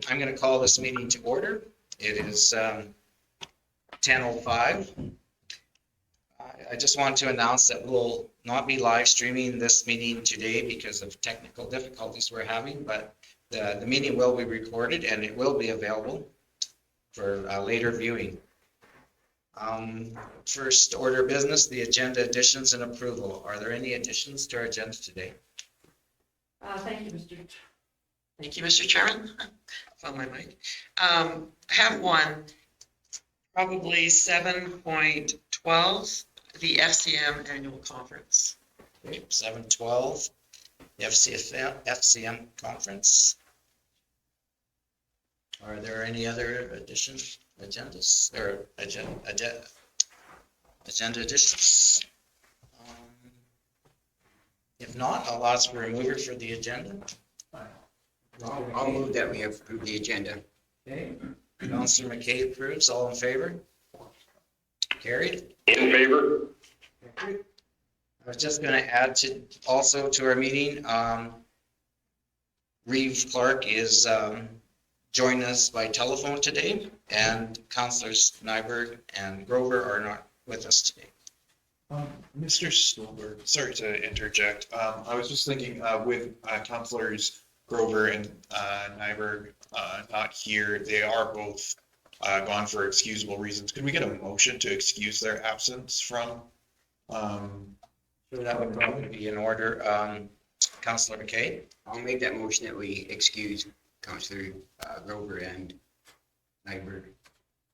I'm going to call this meeting to order. It is 10:05. I just want to announce that we'll not be live streaming this meeting today because of technical difficulties we're having, but the meeting will be recorded and it will be available for later viewing. First order of business, the agenda additions and approval. Are there any additions to our agenda today? Thank you, Mr. Chairman. Found my mic. I have one, probably 7.12, the FCM annual conference. Okay, 7:12, the FCM conference. Are there any other agendas or agenda additions? If not, I'll ask for a mover for the agenda. I'll move that we approve the agenda. Okay, Councillor McKay approves. All in favor? Carried. In favor? I was just going to add also to our meeting, Reeve Clark is joining us by telephone today, and Councillors Nyberg and Grover are not with us today. Mr. Stolberg, sorry to interject. I was just thinking with Councillors Grover and Nyberg not here, they are both gone for excusable reasons. Could we get a motion to excuse their absence from? So that would probably be in order. Councillor McKay? I'll make that motion that we excuse Councillor Grover and Nyberg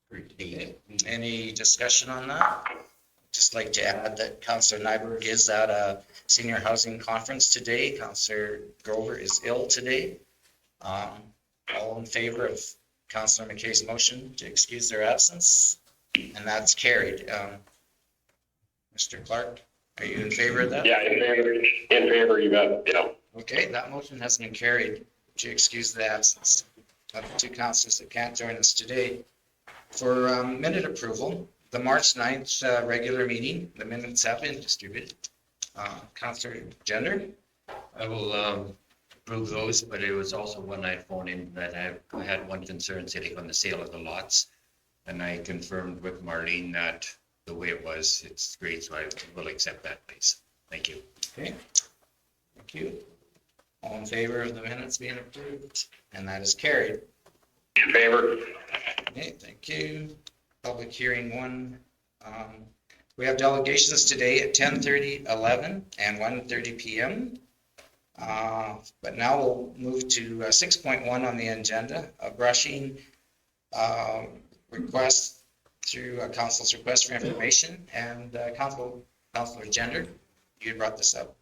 for today. Any discussion on that? Just like to add that Councillor Nyberg is at a senior housing conference today. Councillor Grover is ill today. All in favor of Councillor McKay's motion to excuse their absence? And that's carried. Mr. Clark, are you in favor of that? Yeah, in favor. In favor, you bet. Yeah. Okay, that motion has been carried to excuse the absence of the two councillors that can't join us today. For minute approval, the March 9th regular meeting, the minutes have been distributed. Councillor Gender? I will approve those, but it was also one I phoned in that I had one concern sitting on the sale of the lots. And I confirmed with Marlene that the way it was, it's great, so I will accept that, please. Thank you. Okay, thank you. All in favor of the minutes being approved? And that is carried. In favor? Okay, thank you. Public hearing one. We have delegations today at 10:30, 11, and 1:30 p.m. But now we'll move to 6.1 on the agenda, a brushing request through a council's request for information, and Councillor Gender, you brought this up.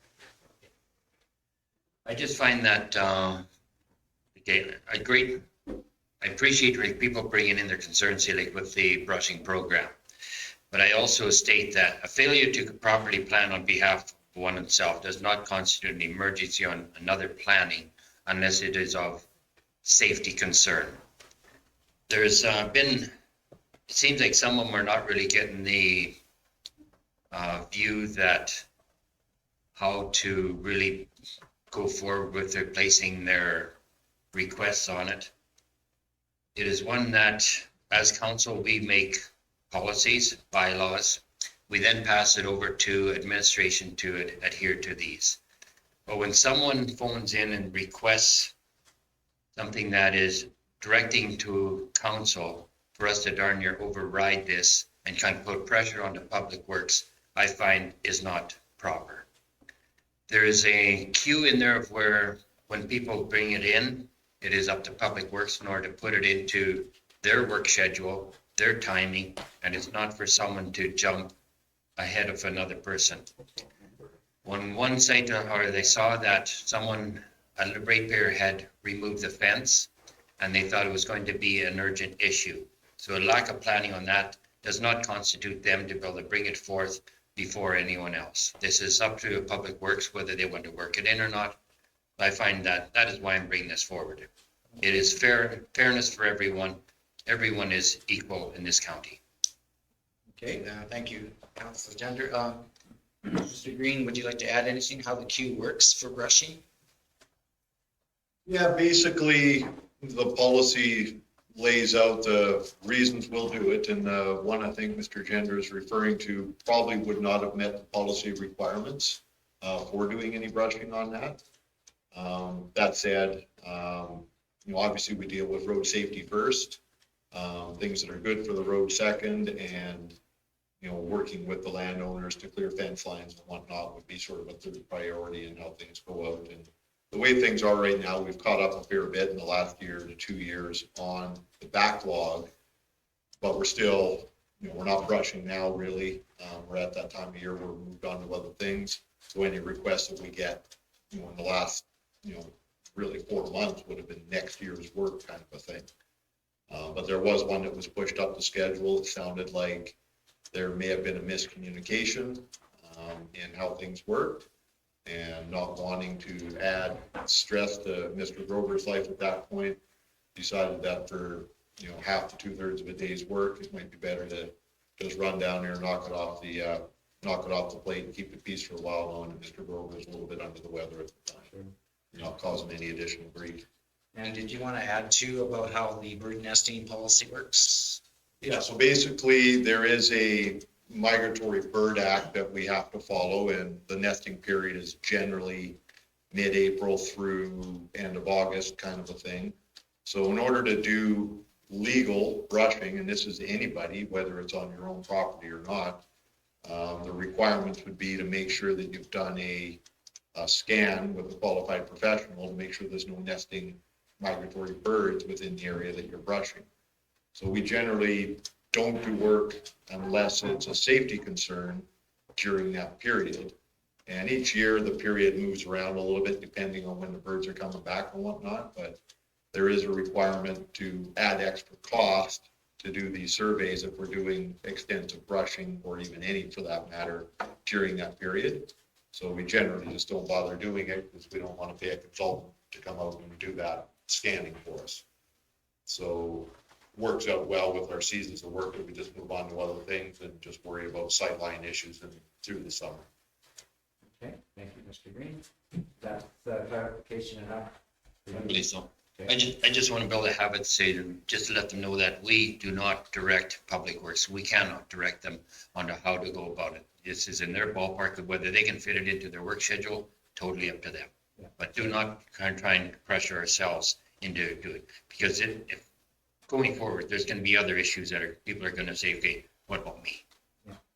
I just find that I appreciate people bringing in their concerns here, like with the brushing program. But I also state that a failure to properly plan on behalf of one itself does not constitute an emergency on another planning unless it is of safety concern. There's been, it seems like some of them are not really getting the view that how to really go forward with their placing their requests on it. It is one that, as council, we make policies, bylaws. We then pass it over to administration to adhere to these. But when someone phones in and requests something that is directing to council for us to darn near override this and kind of put pressure on the public works, I find is not proper. There is a queue in there of where when people bring it in, it is up to Public Works in order to put it into their work schedule, their timing, and it's not for someone to jump ahead of another person. When one site, or they saw that someone, a ratepayer had removed the fence, and they thought it was going to be an urgent issue. So a lack of planning on that does not constitute them to be able to bring it forth before anyone else. This is up to Public Works, whether they want to work it in or not. I find that is why I'm bringing this forward. It is fairness for everyone. Everyone is equal in this county. Okay, thank you, Councillor Gender. Mr. Green, would you like to add anything, how the queue works for brushing? Yeah, basically, The policy lays out the reasons we'll do it, and the one I think Mr. Gender is referring to probably would not have met the policy requirements for doing any brushing on that. That said, obviously we deal with road safety first, things that are good for the road second, and, working with the landowners to clear fence lines and whatnot would be sort of a third priority in how things go out. And the way things are right now, we've caught up a fair bit in the last year to 2 years on the backlog, but we're still, we're not brushing now really. We're at that time of year where we're moved on to other things. So any requests that we get, in the last, really 4 months would have been next year's work kind of a thing. But there was one that was pushed up the schedule. It sounded like there may have been a miscommunication in how things worked, and not wanting to add stress to Mr. Grover's life at that point, decided that for, half to 2/3 of a day's work, it might be better to just run down there, knock it off the plate and keep the peace for a while, knowing that Mr. Grover was a little bit under the weather at the time, not causing any additional grief. And did you want to add too about how the bird nesting policy works? Yeah, so basically there is a migratory bird act that we have to follow, and the nesting period is generally mid-April through end of August kind of a thing. So in order to do legal brushing, and this is anybody, whether it's on your own property or not, the requirements would be to make sure that you've done a scan with a qualified professional to make sure there's no nesting migratory birds within the area that you're brushing. So we generally don't do work unless it's a safety concern during that period. And each year, the period moves around a little bit depending on when the birds are coming back and whatnot, but there is a requirement to add extra cost to do these surveys if we're doing extensive brushing, or even any for that matter, during that period. So we generally just don't bother doing it because we don't want to pay a consultant to come out and do that scanning for us. So works out well with our seasons of work, that we just move on to other things and just worry about sightline issues through the summer. Okay, thank you, Mr. Green. That's clarification enough? I believe so. Okay. I just want to build a habit, say, just to let them know that we do not direct Public Works. We cannot direct them on how to go about it. This is in their ballpark of whether they can fit it into their work schedule, totally up to them. Yeah. But do not try and pressure ourselves into doing it, because if going forward, there's going to be other issues that people are going to say, okay, what about me?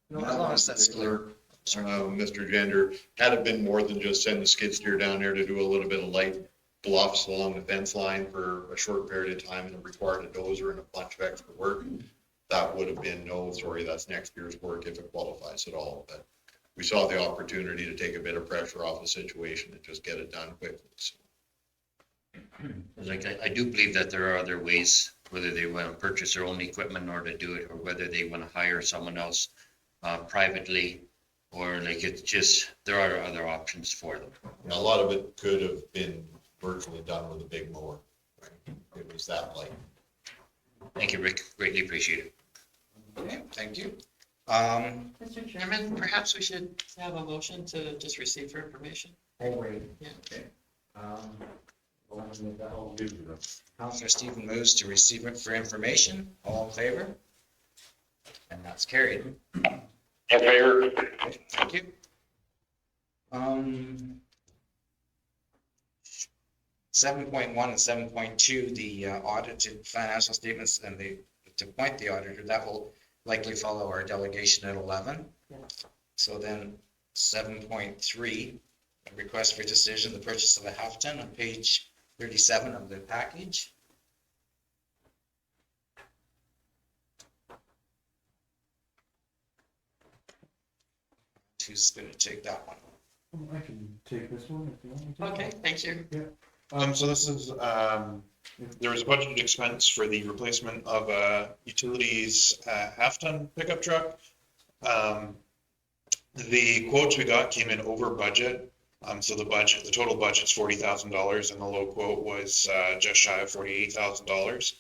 No, as long as that's clear. Mr. Gender, had it been more than just send the skid steer down there to do a little bit of light bluffs along the fence line for a short period of time and it required a dozer and a bunch of extra work, that would have been no, sorry, that's next year's work if it qualifies at all. But we saw the opportunity to take a bit of pressure off the situation and just get it done quickly. So. Like, I do believe that there are other ways, whether they want to purchase their own equipment or to do it, or whether they want to hire someone else privately, or like it's just, there are other options for them. A lot of it could have been virtually done with a big mower. Right? It was that light. Thank you, Rick. Greatly appreciate it. Okay, thank you. Mr. Chairman, perhaps we should have a motion to just receive for information. Oh, wait. Yeah. Okay. Going with the whole- Counselor Stephen moves to receive it for information. All in favor? And that's carried. In favor? Thank you. 7.1 and 7.2, the audited financial statements, and to appoint the auditor, that will likely follow our delegation at 11. So then 7.3, a request for decision, the purchase of a half ton on page 37 of the package. Who's going to take that one? I can take this one if you want me to. Okay, thank you. So this is, there was a budgeted expense for the replacement of a utilities half-ton pickup truck. The quotes we got came in over budget. So the total budget's $40,000 and the low quote was just shy of $48,000.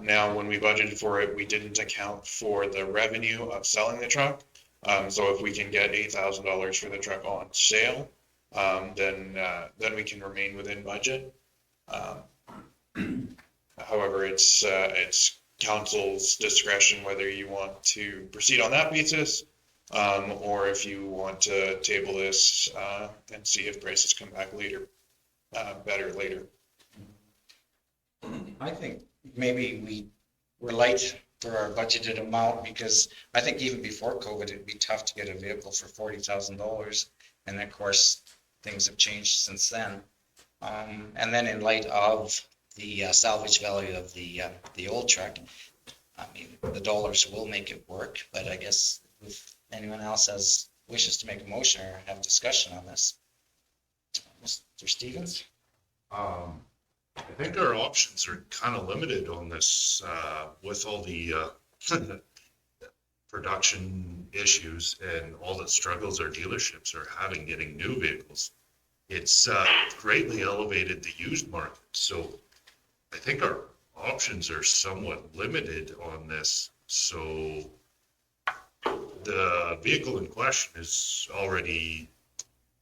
Now, when we budgeted for it, we didn't account for the revenue of selling the truck. So if we can get $8,000 for the truck on sale, then we can remain within budget. However, it's council's discretion whether you want to proceed on that basis, or if you want to table this, and see if prices come back later, better later. I think maybe we're light for our budgeted amount, because I think even before COVID, it'd be tough to get a vehicle for $40,000. And of course, things have changed since then. And then in light of the salvage value of the old truck, I mean, the dollars will make it work, but I guess if anyone else wishes to make a motion or have discussion on this. Mr. Stevens? I think our options are kind of limited on this, with all the production issues and all the struggles our dealerships are having getting new vehicles. It's greatly elevated the used market. So I think our options are somewhat limited on this. So the vehicle in question is already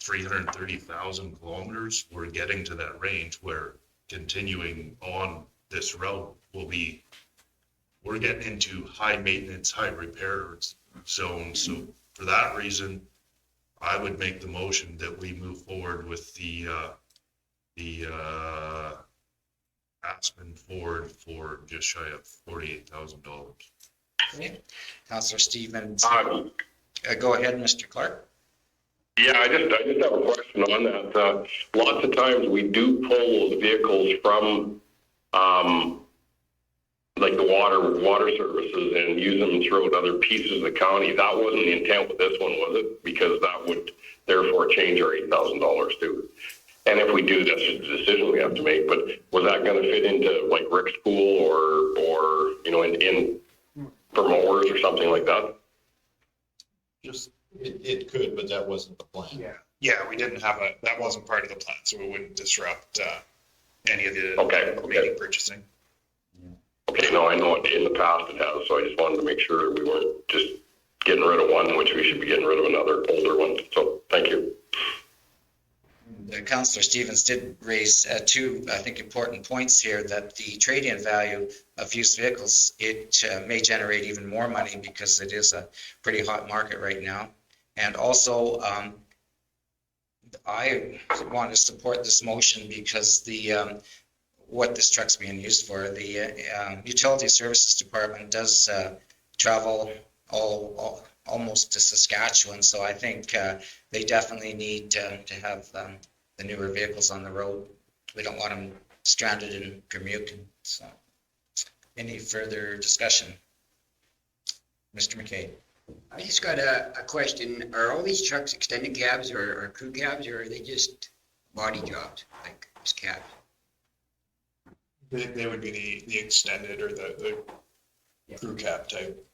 330,000 kilometers. We're getting to that range where continuing on this route we're getting into high maintenance, high repair zones. So for that reason, I would make the motion that we move forward with the Aspen Ford for just shy of $48,000. Okay. Councillor Stevens, Um, go ahead, Mr. Clark. Yeah, I just have a question on that. Lots of times we do pull those vehicles from, like the water services and use them throughout other pieces of the county. That wasn't the intent with this one, was it? Because that would therefore change our $8,000 too. And if we do, that's just a decision we have to make. But was that going to fit into like Rick's pool or you know, in for mowers or something like that? Just, It could, but that wasn't the plan. yeah, we didn't have that wasn't part of the plan, so it wouldn't disrupt any of the Okay. remaining purchasing. Okay, no, I know in the past it has, so I just wanted to make sure we weren't just getting rid of one, which we should be getting rid of another older one. So thank you. Councillor Stevens did raise two, I think, important points here, that the trade-in value of used vehicles, it may generate even more money because it is a pretty hot market right now. And also, I want to support this motion because what this truck's being used for, the Utility Services Department does travel almost to Saskatchewan, so I think they definitely need to have the newer vehicles on the road. We don't want them stranded in Permukin. So, any further discussion? Mr. McKay? I just got a question. Are all these trucks extended cabs or crew cabs, or are they just body jobs, like just cabs? They would be the extended or the crew cab type.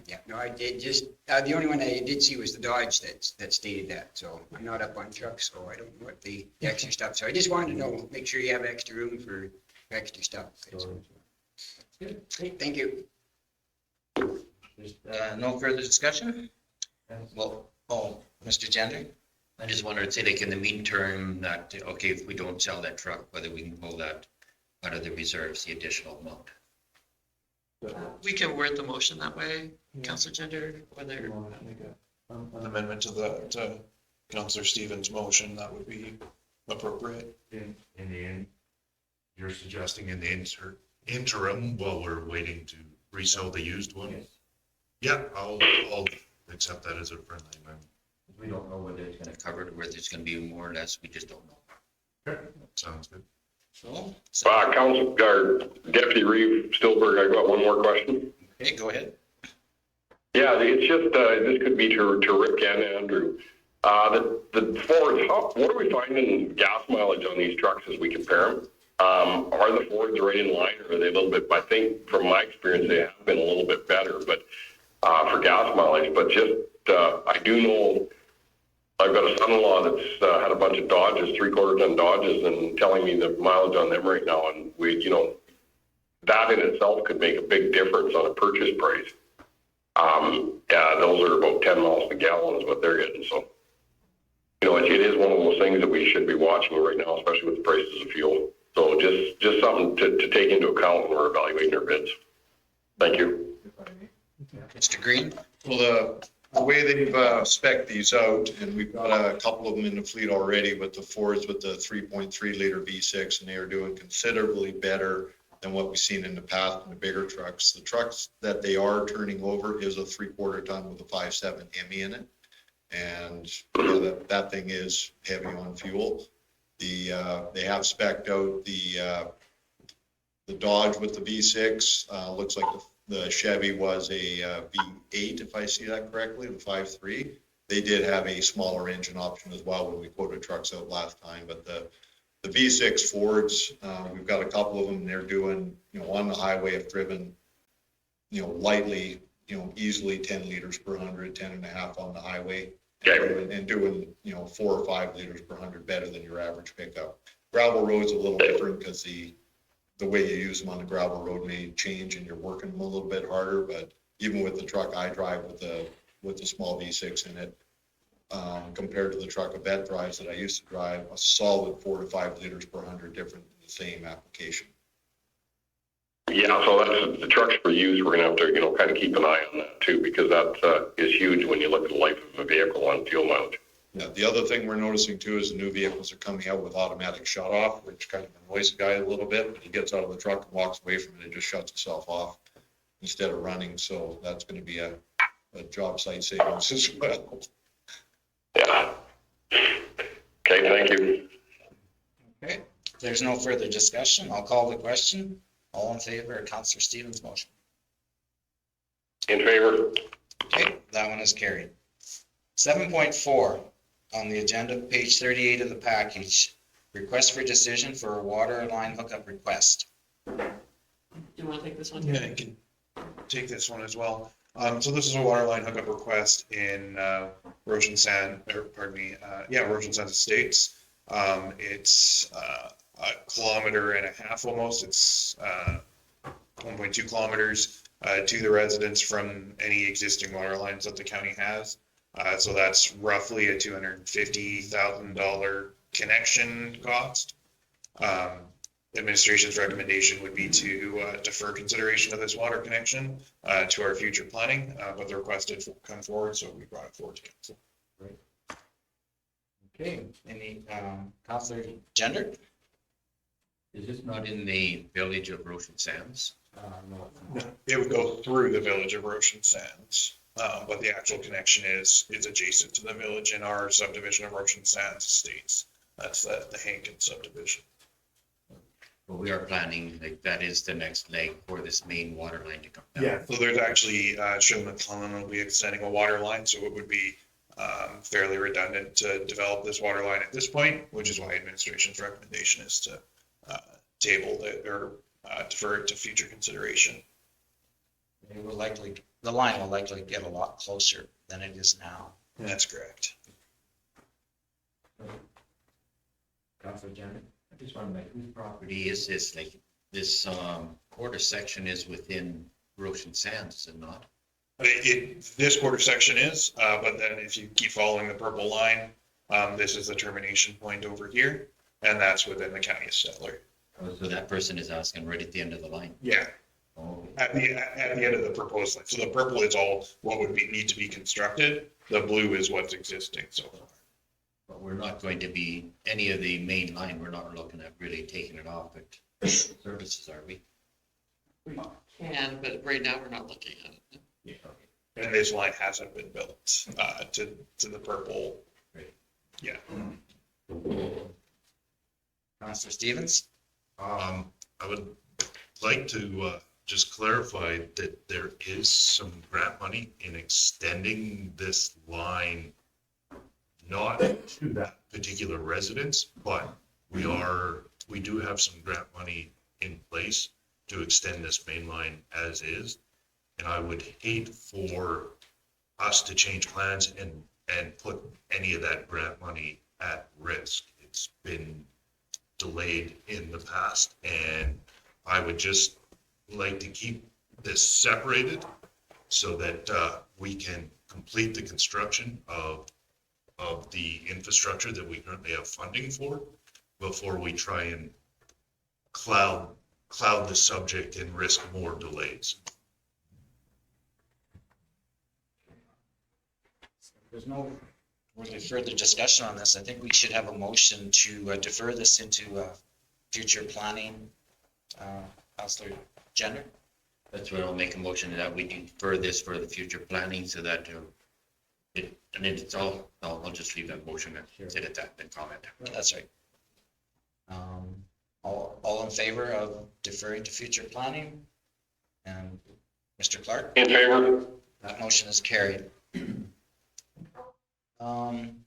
Yeah, no, I did just, the only one I did see was the Dodge that stated that, so I'm not up on trucks, so I don't know what the extra stuff, so I just wanted to know, make sure you have extra room for extra stuff. Good, great, thank you. No further discussion? Well, Mr. Gender? I just wanted to say, like, in the meantime, that, okay, if we don't sell that truck, whether we can pull that out of the reserves, the additional amount. We can word the motion that way, Councillor Gender, If whether, you want to make an amendment to Councillor Stevens' motion, that would be appropriate. In the end, you're suggesting in the interim while we're waiting to resell the used one? Yes. Yeah, I'll accept that as a friendly amendment. We don't know whether it's gonna cover it, whether it's gonna be more or less, we just don't know. Sounds good. So, Council, or Deputy Reeve Stillberg, I got one more question. okay, go ahead. Yeah, it's just, this could be to Rick and Andrew. The Fords, what are we finding gas mileage on these trucks as we compare them? Are the Fords right in line, or are they a little bit, I think from my experience, they have been a little bit better, but for gas mileage, but just, I do know I've got a son-in-law that's had a bunch of Dodges, 3/4 ton Dodges, and telling me the mileage on them right now, and we, you know, that in itself could make a big difference on a purchase price. Yeah, those are about 10 miles per gallon is what they're getting, so. You know, it is one of those things that we should be watching right now, especially with the prices of fuel. So just something to take into account when we're evaluating our bids. Thank you. Mr. Green? Well, the way they've spec'd these out, and we've got a couple of them in the fleet already with the Fords with the 3.3 liter V6, and they are doing considerably better than what we've seen in the past in the bigger trucks. The trucks that they are turning over is a 3/4 ton with a 5.7 Hemi in it. And that thing is heavy on fuel. They have spec'd out the Dodge with the V6, looks like the Chevy was a V8, if I see that correctly, the 5.3. They did have a smaller engine option as well when we quoted trucks out last time, but the V6 Fords, we've got a couple of them, and they're doing, on the highway have driven, lightly, easily 10 liters per 100, 10.5 on the highway. Okay. And doing, 4 or 5 liters per 100 better than your average pickup. Gravel road's a little different because the way you use them on the gravel road may change and you're working them a little bit harder, but even with the truck I drive with the small V6 in it, compared to the truck Yvette drives that I used to drive, a solid 4 to 5 liters per 100 different in the same application. Yeah, so that's the trucks for use. We're gonna have to, kind of keep an eye on that too, because that is huge when you look at the life of a vehicle on fuel mileage. Yeah, the other thing we're noticing too is the new vehicles are coming out with automatic shut off, which kind of annoys the guy a little bit, but he gets out of the truck and walks away from it, it just shuts itself off instead of running, so that's gonna be a job site savings as well. Yeah. Okay, thank you. Okay, if there's no further discussion, I'll call the question. All in favor of Councillor Stevens' motion? In favor? Okay, that one is carried. 7.4 on the agenda, page 38 of the package. Request for decision for a water line hookup request. Do you want to take this one? Yeah, I can take this one as well. So this is a water line hookup request in Roshan Sands Estates. It's a kilometer and a half almost. It's 1.2 kilometers to the residents from any existing water lines that the county has. So that's roughly a $250,000 connection cost. Administration's recommendation would be to defer consideration of this water connection to our future planning, but the request did come forward, so we brought it forward to council. Okay, any, Councillor Gender? Is this not in the village of Roshan Sands? No. It would go through the village of Roshan Sands, but the actual connection is adjacent to the village in our subdivision of Roshan Sands Estates. That's the Hankin subdivision. But we are planning, like, that is the next leg for this main water line to come down. Yeah, so there's actually, Sean McClellan will be extending a water line, so it would be fairly redundant to develop this water line at this point, which is why administration's recommendation is to table it or defer it to future consideration. The line will likely get a lot closer than it is now. And that's correct. Councillor Janet? I just want to make, whose property is this? Like, this quarter section is within Roshan Sands, is it not? This quarter section is, but then if you keep following the purple line, this is the termination point over here, and that's within the county of Stettler. Oh, so that person is asking right at the end of the line. Yeah, Oh, at the end of the proposed line. So the purple is all what would need to be constructed. The blue is what's existing so far. but we're not going to be, any of the main line, we're not looking at really taking it off at services, are we? We can, but right now we're not looking at it. Yeah. And this line hasn't been built to the purple. Yeah. Councillor Stevens? I would like to just clarify that there is some grant money in extending this line, not to that particular residence, but we do have some grant money in place to extend this main line as is. And I would hate for us to change plans and put any of that grant money at risk. It's been delayed in the past, and I would just like to keep this separated so that we can complete the construction of the infrastructure that we currently have funding for before we try and cloud the subject and risk more delays. There's no, Really further discussion on this, I think we should have a motion to defer this into future planning. Councillor Jenner? That's where I'll make a motion that we defer this for the future planning so that and then it's all, I'll just leave that motion and sit at that and comment. That's right. All in favor of deferring to future planning? And Mr. Clark? In favor? That motion is carried.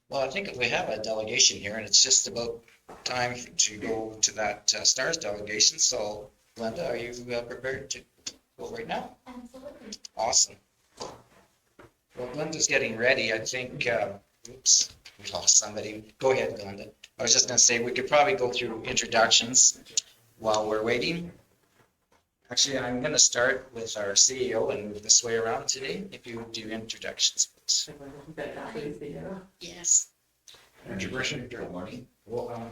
Well, I think if we have a delegation here, and it's just about time to go to that STARS delegation, so Glenda, are you prepared to go right now? Absolutely. Awesome. Well, Glenda's getting ready, I think, oops, we lost somebody. Go ahead, Glenda. I was just gonna say, we could probably go through introductions while we're waiting. Actually, I'm gonna start with our CEO and move this way around today, if you would do introductions, please. Yes. Andrew Burshett, good morning. well, I'm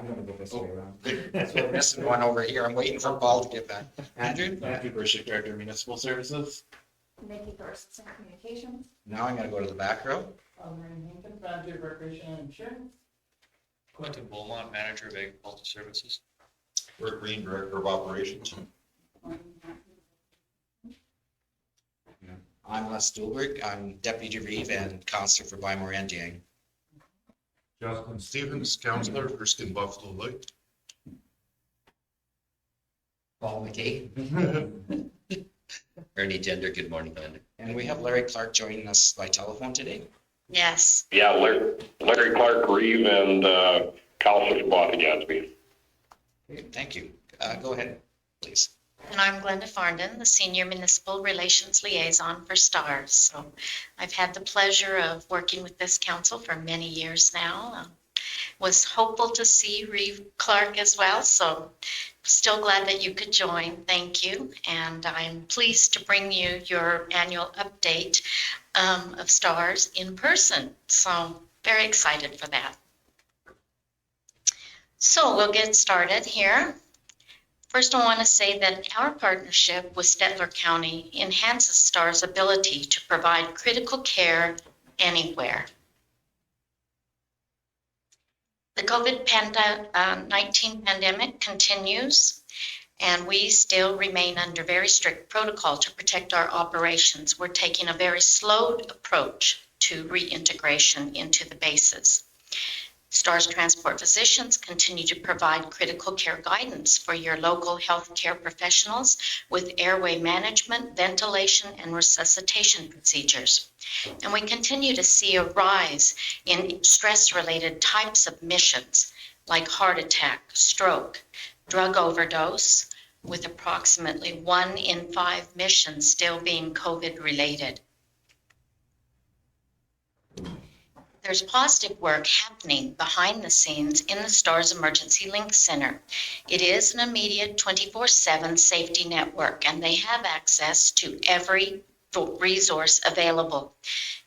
gonna go this way around. So we're missing one over here. I'm waiting for Paul to get back. Andrew? Andrew Burshett, Director of Municipal Services. Nikki Thorson, Communications. Now I'm gonna go to the back row. Maureen Hinton, Manager of Recreation and Insurance. Quentin Beaumont, Manager of Agricultural Services. Rick Green, Director of Operations. I'm Les Stulberg. I'm Deputy Reeve and Counselor for Bymore and Yang. Justin Stevens, Councillor, Erskine Buffalo Light. Paul McKay. Ernie Gender, good morning, Glenda. And we have Larry Clark joining us by telephone today. Yes. Yeah, Larry Clark, Reeve, and Councillor Sabata Gadsby. Okay, thank you. Go ahead, please. And I'm Glenda Farndon, the Senior Municipal Relations Liaison for STARS. So I've had the pleasure of working with this council for many years now. Was hopeful to see Reeve Clark as well. So still glad that you could join. Thank you. And I'm pleased to bring you your annual update of STARS in person. So very excited for that. So we'll get started here. First, I want to say that our partnership with Stettler County enhances STAR's ability to provide critical care anywhere. The COVID-19 pandemic continues, and we still remain under very strict protocol to protect our operations. We're taking a very slow approach to reintegration into the bases. STARS Transport Physicians continue to provide critical care guidance for your local healthcare professionals with airway management, ventilation, and resuscitation procedures. And we continue to see a rise in stress-related types of missions like heart attack, stroke, drug overdose, with approximately 1 in 5 missions still being COVID-related. There's positive work happening behind the scenes in the STARS Emergency Link Center. It is an immediate 24/7 safety network, and they have access to every resource available,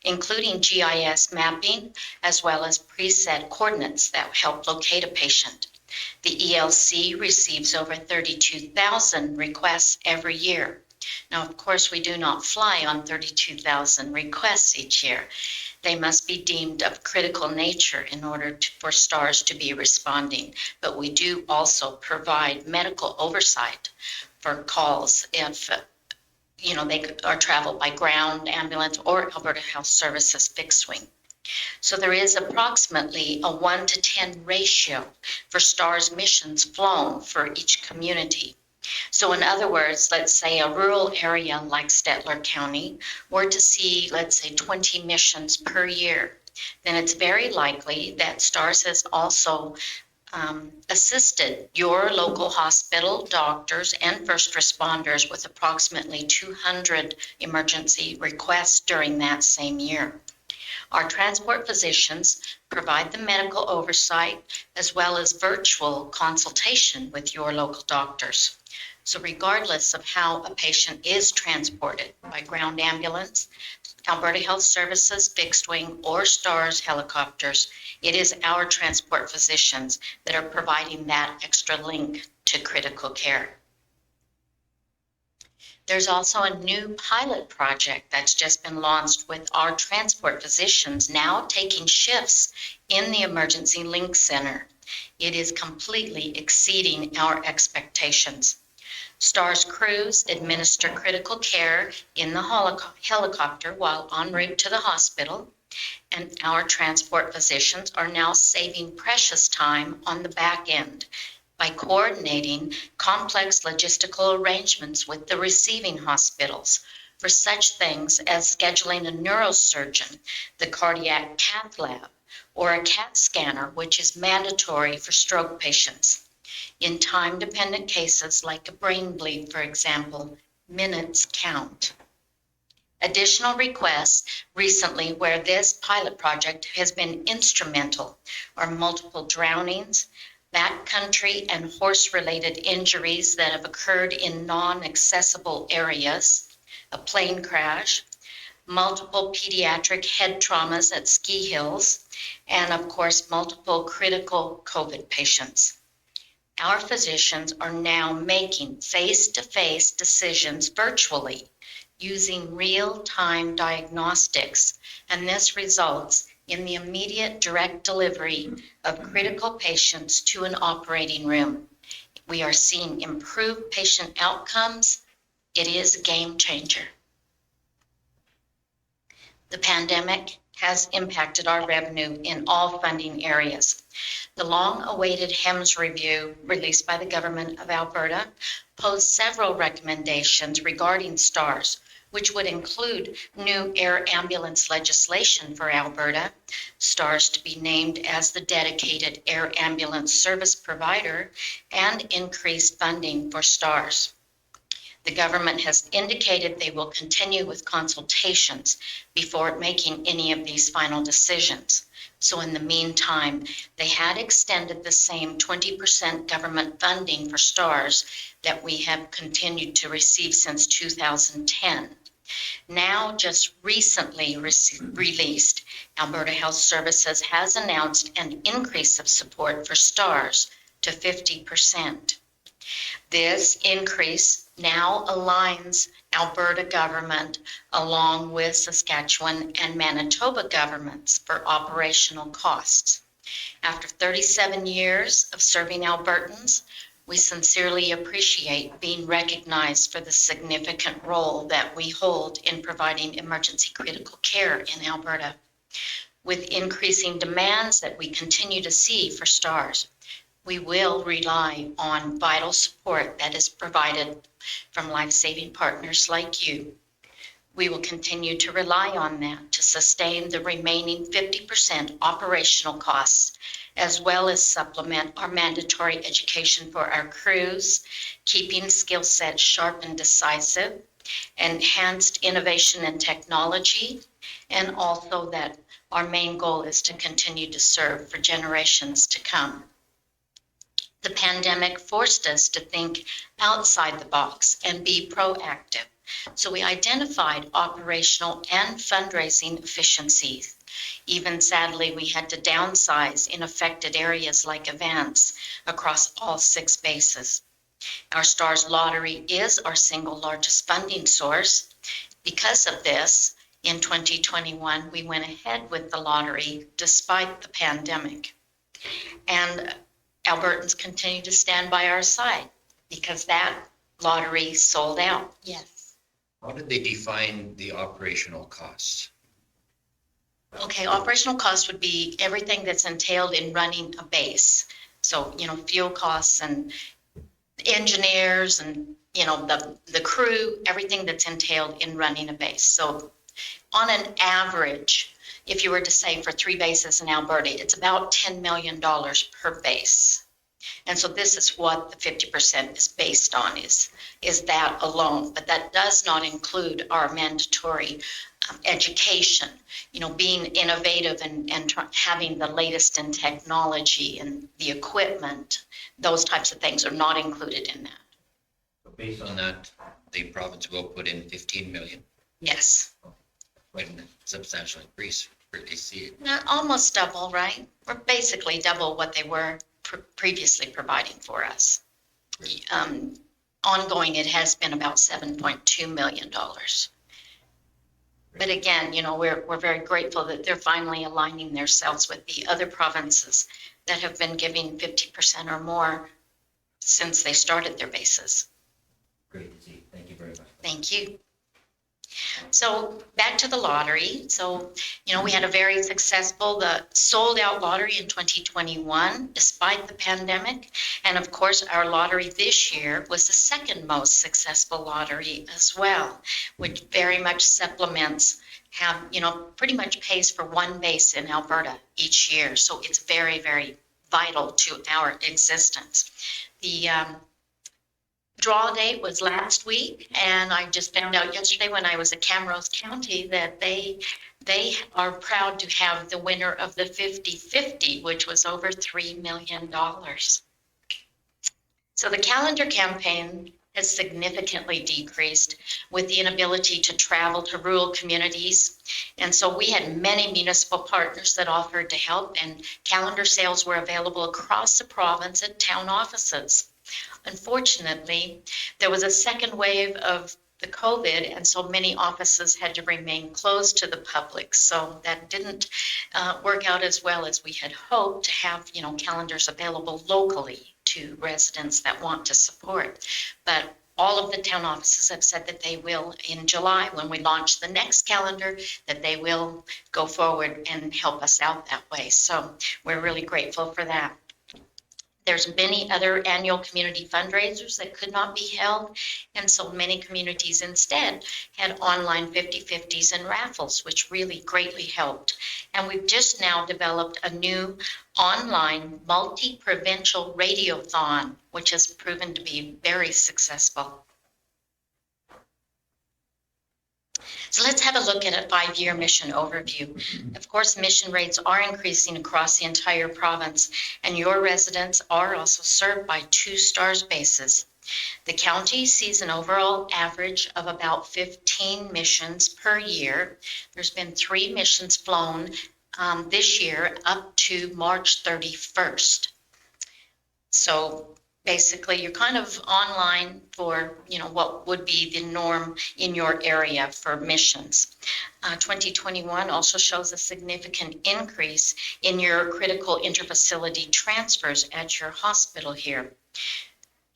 including GIS mapping, as well as preset coordinates that help locate a patient. The ELC receives over 32,000 requests every year. Now, of course, we do not fly on 32,000 requests each year. They must be deemed of critical nature in order for STARS to be responding. But we do also provide medical oversight for calls if, they are traveled by ground, ambulance, or Alberta Health Services fixed wing. So there is approximately a 1 to 10 ratio for STARS missions flown for each community. So in other words, let's say a rural area like Stettler County were to see, let's say, 20 missions per year, then it's very likely that STARS has also assisted your local hospital, doctors, and first responders with approximately 200 emergency requests during that same year. Our transport physicians provide the medical oversight as well as virtual consultation with your local doctors. So regardless of how a patient is transported by ground ambulance, Alberta Health Services, fixed wing, or STARS helicopters, it is our transport physicians that are providing that extra link to critical care. There's also a new pilot project that's just been launched with our transport physicians now taking shifts in the Emergency Link Center. It is completely exceeding our expectations. STARS crews administer critical care in the helicopter while en route to the hospital, and our transport physicians are now saving precious time on the back end by coordinating complex logistical arrangements with the receiving hospitals for such things as scheduling a neurosurgeon, the cardiac cath lab, or a CAT scanner, which is mandatory for stroke patients. In time-dependent cases like a brain bleed, for example, minutes count. Additional requests recently where this pilot project has been instrumental are multiple drownings, backcountry and horse-related injuries that have occurred in non-accessible areas, a plane crash, multiple pediatric head traumas at ski hills, and of course, multiple critical COVID patients. Our physicians are now making face-to-face decisions virtually using real-time diagnostics, and this results in the immediate direct delivery of critical patients to an operating room. We are seeing improved patient outcomes. It is a game changer. The pandemic has impacted our revenue in all funding areas. The long-awaited HEMS review released by the Government of Alberta posed several recommendations regarding STARS, which would include new air ambulance legislation for Alberta, STARS to be named as the dedicated air ambulance service provider, and increased funding for STARS. The government has indicated they will continue with consultations before making any of these final decisions. So in the meantime, they had extended the same 20% government funding for STARS that we have continued to receive since 2010. Now, just recently released, Alberta Health Services has announced an increase of support for STARS to 50%. This increase now aligns Alberta government along with Saskatchewan and Manitoba governments for operational costs. After 37 years of serving Albertans, we sincerely appreciate being recognized for the significant role that we hold in providing emergency critical care in Alberta. With increasing demands that we continue to see for STARS, we will rely on vital support that is provided from life-saving partners like you. We will continue to rely on that to sustain the remaining 50% operational costs, as well as supplement our mandatory education for our crews, keeping skill sets sharp and decisive, enhanced innovation and technology, and also that our main goal is to continue to serve for generations to come. The pandemic forced us to think outside the box and be proactive. So we identified operational and fundraising efficiencies. Even sadly, we had to downsize in affected areas like events across all 6 bases. Our STARS lottery is our single largest funding source. Because of this, in 2021, we went ahead with the lottery despite the pandemic. And Albertans continue to stand by our side because that lottery sold out. Yes. How did they define the operational costs? Okay, operational costs would be everything that's entailed in running a base. So, fuel costs and engineers and, the crew, everything that's entailed in running a base. So on an average, if you were to say for 3 bases in Alberta, it's about $10 million per base. And so this is what the 50% is based on, is that alone. But that does not include our mandatory education, being innovative and having the latest in technology and the equipment. Those types of things are not included in that. So based on that, the province will put in 15 million. Yes. Quite a substantial increase for AC. Almost double, right? We're basically double what they were previously providing for us. ongoing, it has been about $7.2 million. But again, we're very grateful that they're finally aligning themselves with the other provinces that have been giving 50% or more since they started their bases. Great to see. Thank you very much. Thank you. So back to the lottery. So, we had a very successful, the sold out lottery in 2021, despite the pandemic. And of course, our lottery this year was the second most successful lottery as well, which very much supplements, pretty much pays for one base in Alberta each year. So it's very, very vital to our existence. The draw date was last week, and I just found out yesterday when I was at Camrose County that they are proud to have the winner of the 50-50, which was over $3 million. So the calendar campaign has significantly decreased with the inability to travel to rural communities. And so we had many municipal partners that offered to help, and calendar sales were available across the province at town offices. Unfortunately, there was a second wave of the COVID, and so many offices had to remain closed to the public. So that didn't work out as well as we had hoped to have, calendars available locally to residents that want to support. But all of the town offices have said that they will, in July, when we launch the next calendar, that they will go forward and help us out that way. So we're really grateful for that. There's many other annual community fundraisers that could not be held, and so many communities instead had online 50-50s and raffles, which really greatly helped. And we've just now developed a new online multi-provincial radiothon, which has proven to be very successful. So let's have a look at a 5-year mission overview. Of course, mission rates are increasing across the entire province, and your residents are also served by 2 STARS bases. The county sees an overall average of about 15 missions per year. There's been 3 missions flown this year up to March 31st. So basically, you're kind of online for, what would be the norm in your area for missions. 2021 also shows a significant increase in your critical interfacility transfers at your hospital here.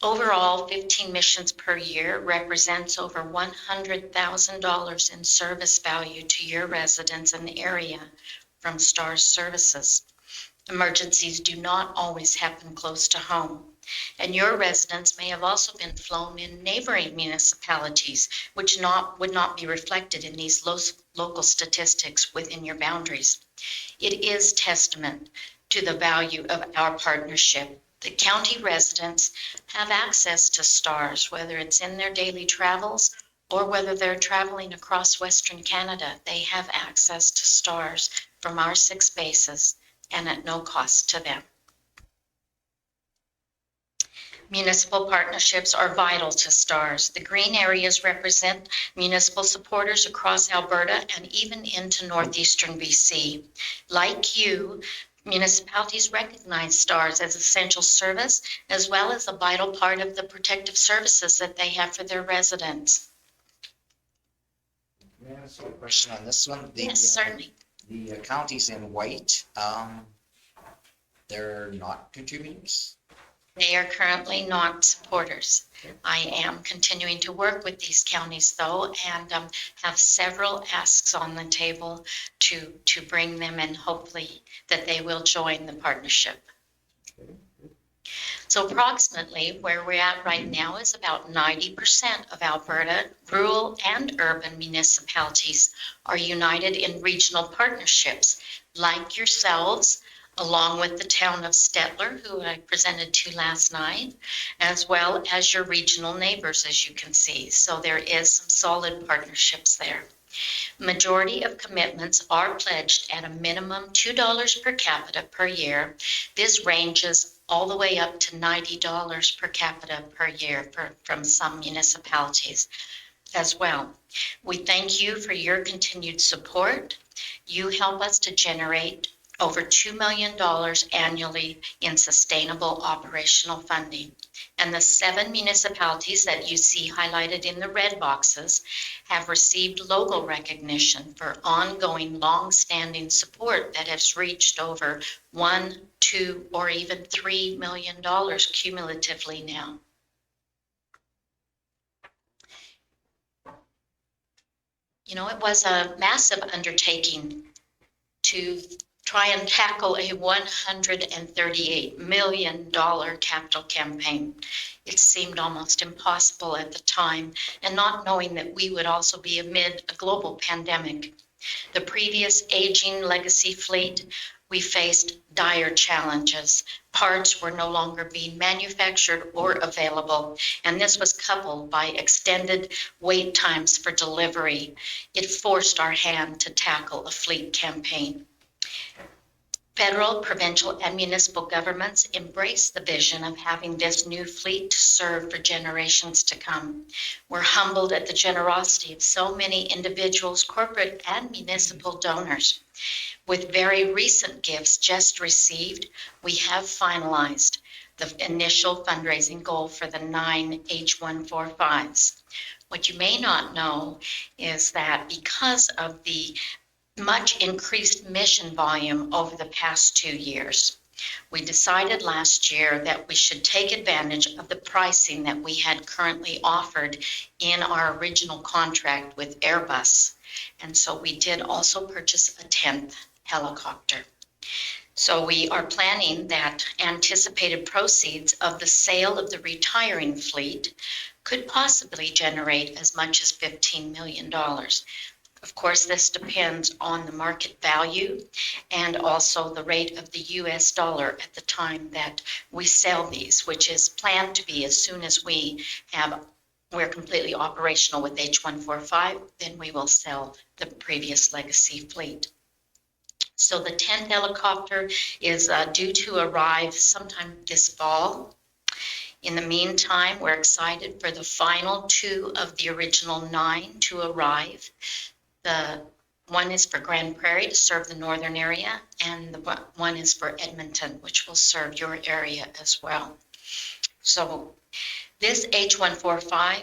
Overall, 15 missions per year represents over $100,000 in service value to your residents in the area from STARS services. Emergencies do not always happen close to home. And your residents may have also been flown in neighboring municipalities, which would not be reflected in these local statistics within your boundaries. It is testament to the value of our partnership. The county residents have access to STARS, whether it's in their daily travels or whether they're traveling across Western Canada. They have access to STARS from our 6 bases and at no cost to them. Municipal partnerships are vital to STARS. The green areas represent municipal supporters across Alberta and even into northeastern BC. Like you, municipalities recognize STARS as essential service, as well as a vital part of the protective services that they have for their residents. May I ask you a question on this one? Yes, certainly. The counties in white, they're not contributors? They are currently not supporters. I am continuing to work with these counties though, and have several asks on the table to bring them in, hopefully that they will join the partnership. So approximately where we're at right now is about 90% of Alberta rural and urban municipalities are united in regional partnerships like yourselves, along with the town of Stettler, who I presented to last night, as well as your regional neighbors, as you can see. So there is some solid partnerships there. Majority of commitments are pledged at a minimum $2 per capita per year. This ranges all the way up to $90 per capita per year from some municipalities as well. We thank you for your continued support. You help us to generate over $2 million annually in sustainable operational funding. And the 7 municipalities that you see highlighted in the red boxes have received logo recognition for ongoing, long-standing support that has reached over $1, $2, or even $3 million cumulatively now. You know, it was a massive undertaking to try and tackle a $138 million capital campaign. It seemed almost impossible at the time, and not knowing that we would also be amid a global pandemic. The previous aging legacy fleet, we faced dire challenges. Parts were no longer being manufactured or available, and this was coupled by extended wait times for delivery. It forced our hand to tackle a fleet campaign. Federal, provincial, and municipal governments embrace the vision of having this new fleet to serve for generations to come. We're humbled at the generosity of so many individuals, corporate, and municipal donors. With very recent gifts just received, we have finalized the initial fundraising goal for the 9 H145s. What you may not know is that because of the much increased mission volume over the past 2 years, we decided last year that we should take advantage of the pricing that we had currently offered in our original contract with Airbus. And so we did also purchase a 10th helicopter. So we are planning that anticipated proceeds of the sale of the retiring fleet could possibly generate as much as $15 million. Of course, this depends on the market value and also the rate of the US dollar at the time that we sell these, which is planned to be as soon as we're completely operational with H145, then we will sell the previous legacy fleet. So the 10th helicopter is due to arrive sometime this fall. In the meantime, we're excited for the final 2 of the original 9 to arrive. The one is for Grand Prairie to serve the northern area, and the one is for Edmonton, which will serve your area as well. So this H145,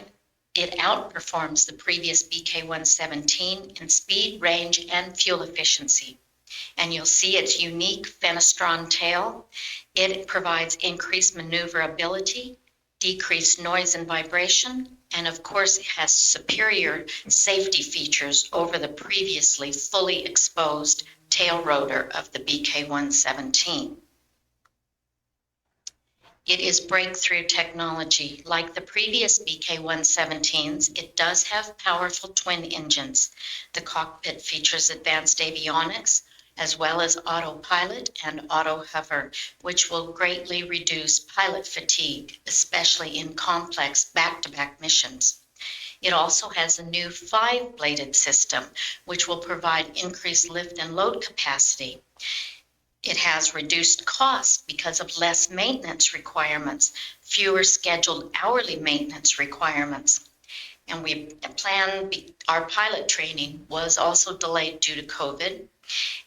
it outperforms the previous BK117 in speed, range, and fuel efficiency. And you'll see its unique Fenestron tail. It provides increased maneuverability, decreased noise and vibration, and of course it has superior safety features over the previously fully exposed tail rotor of the BK117. It is breakthrough technology. Like the previous BK117s, it does have powerful twin engines. The cockpit features advanced avionics, as well as autopilot and auto hover, which will greatly reduce pilot fatigue, especially in complex back-to-back missions. It also has a new 5-bladed system, which will provide increased lift and load capacity. It has reduced costs because of less maintenance requirements, fewer scheduled hourly maintenance requirements. And our pilot training was also delayed due to COVID.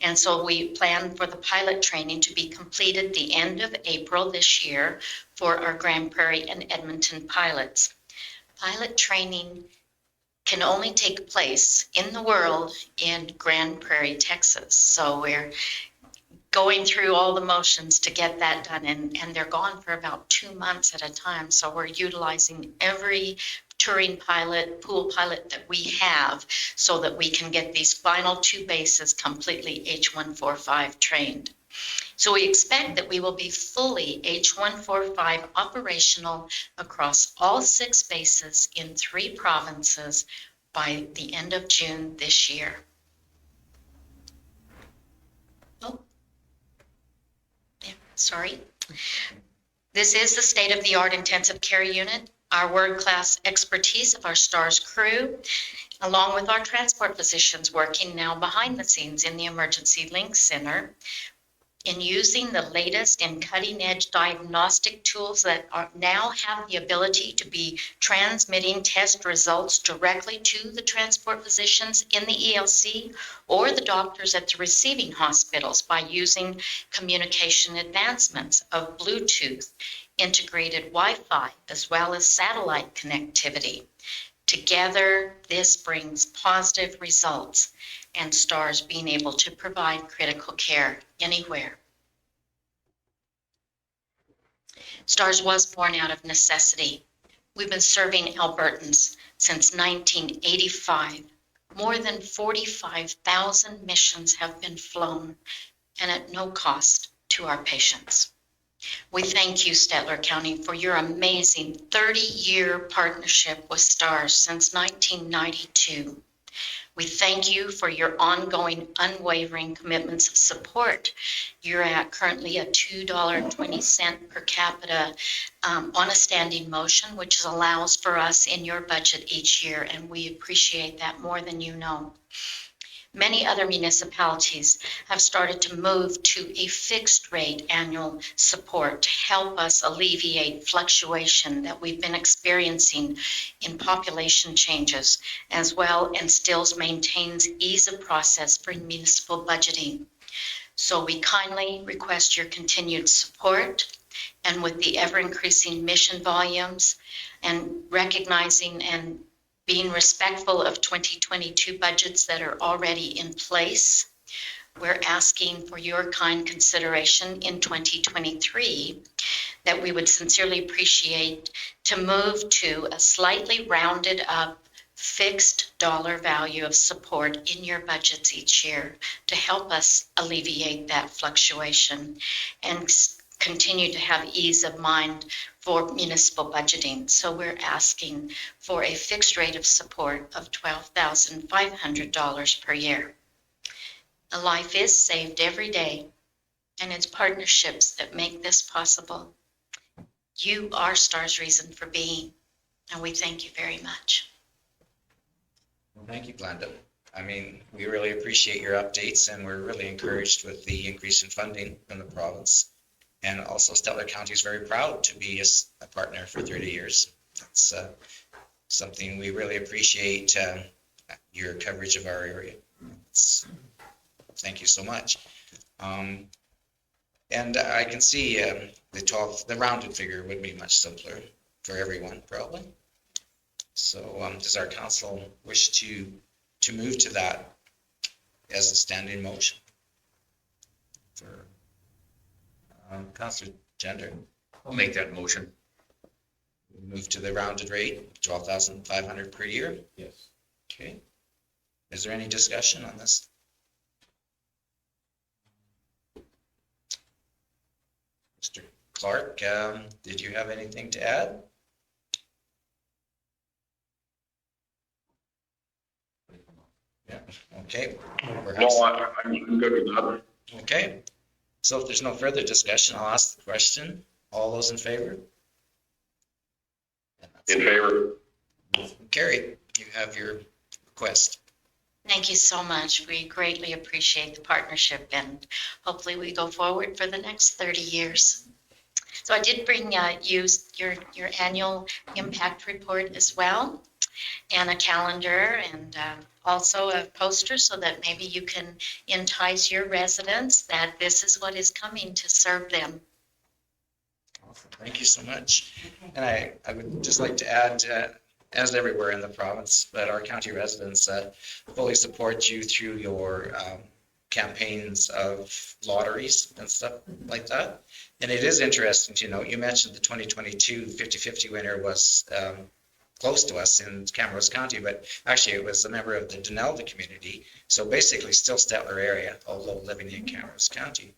And so we plan for the pilot training to be completed the end of April this year for our Grand Prairie and Edmonton pilots. Pilot training can only take place in the world in Grand Prairie, Texas. So we're going through all the motions to get that done, and they're gone for about 2 months at a time. So we're utilizing every touring pilot, pool pilot that we have so that we can get these final 2 bases completely H145 trained. So we expect that we will be fully H145 operational across all 6 bases in 3 provinces by the end of June this year. Sorry. This is the state-of-the-art intensive care unit. Our world-class expertise of our STARS crew, along with our transport physicians working now behind the scenes in the Emergency Link Center, in using the latest and cutting-edge diagnostic tools that now have the ability to be transmitting test results directly to the transport physicians in the ELC or the doctors at the receiving hospitals by using communication advancements of Bluetooth, integrated Wi-Fi, as well as satellite connectivity. Together, this brings positive results and STARS being able to provide critical care anywhere. STARS was born out of necessity. We've been serving Albertans since 1985. More than 45,000 missions have been flown, and at no cost to our patients. We thank you, Stettler County, for your amazing 30-year partnership with STARS since 1992. We thank you for your ongoing, unwavering commitments of support. You're at currently a $2.20 per capita on a standing motion, which allows for us in your budget each year, and we appreciate that more than you know. Many other municipalities have started to move to a fixed rate annual support to help us alleviate fluctuation that we've been experiencing in population changes, as well, and still maintains ease of process for municipal budgeting. So we kindly request your continued support, and with the ever increasing mission volumes and recognizing and being respectful of 2022 budgets that are already in place, we're asking for your kind consideration in 2023 that we would sincerely appreciate to move to a slightly rounded up fixed dollar value of support in your budgets each year to help us alleviate that fluctuation and continue to have ease of mind for municipal budgeting. So we're asking for a fixed rate of support of $12,500 per year. A life is saved every day, and it's partnerships that make this possible. You are STAR's reason for being, and we thank you very much. Well, thank you, Glenda. I mean, we really appreciate your updates, and we're really encouraged with the increase in funding from the province. And also Stettler County is very proud to be a partner for 30 years. That's something we really appreciate, your coverage of our area. Thank you so much. And I can see the rounded figure would be much simpler for everyone, probably. So does our council wish to move to that as a standing motion? For Councillor Gender. I'll make that motion. Move to the rounded rate, 12,500 per year. Yes. Okay. Is there any discussion on this? Mr. Clark, did you have anything to add? Yeah. Okay. No, I'm good with that. Okay. So if there's no further discussion, I'll ask the question. All those in favor? In favor. Carrie, you have your request. Thank you so much. We greatly appreciate the partnership, and hopefully we go forward for the next 30 years. So I did bring you your annual impact report as well, and a calendar, and also a poster so that maybe you can entice your residents that this is what is coming to serve them. Awesome. Thank you so much. And I would just like to add, as everywhere in the province, that our county residents fully support you through your campaigns of lotteries and stuff like that. And it is interesting to note, you mentioned the 2022 50-50 winner was close to us in Camrose County, but actually it was a member of the Denelda community. So basically still Stettler area, although living in Camrose County.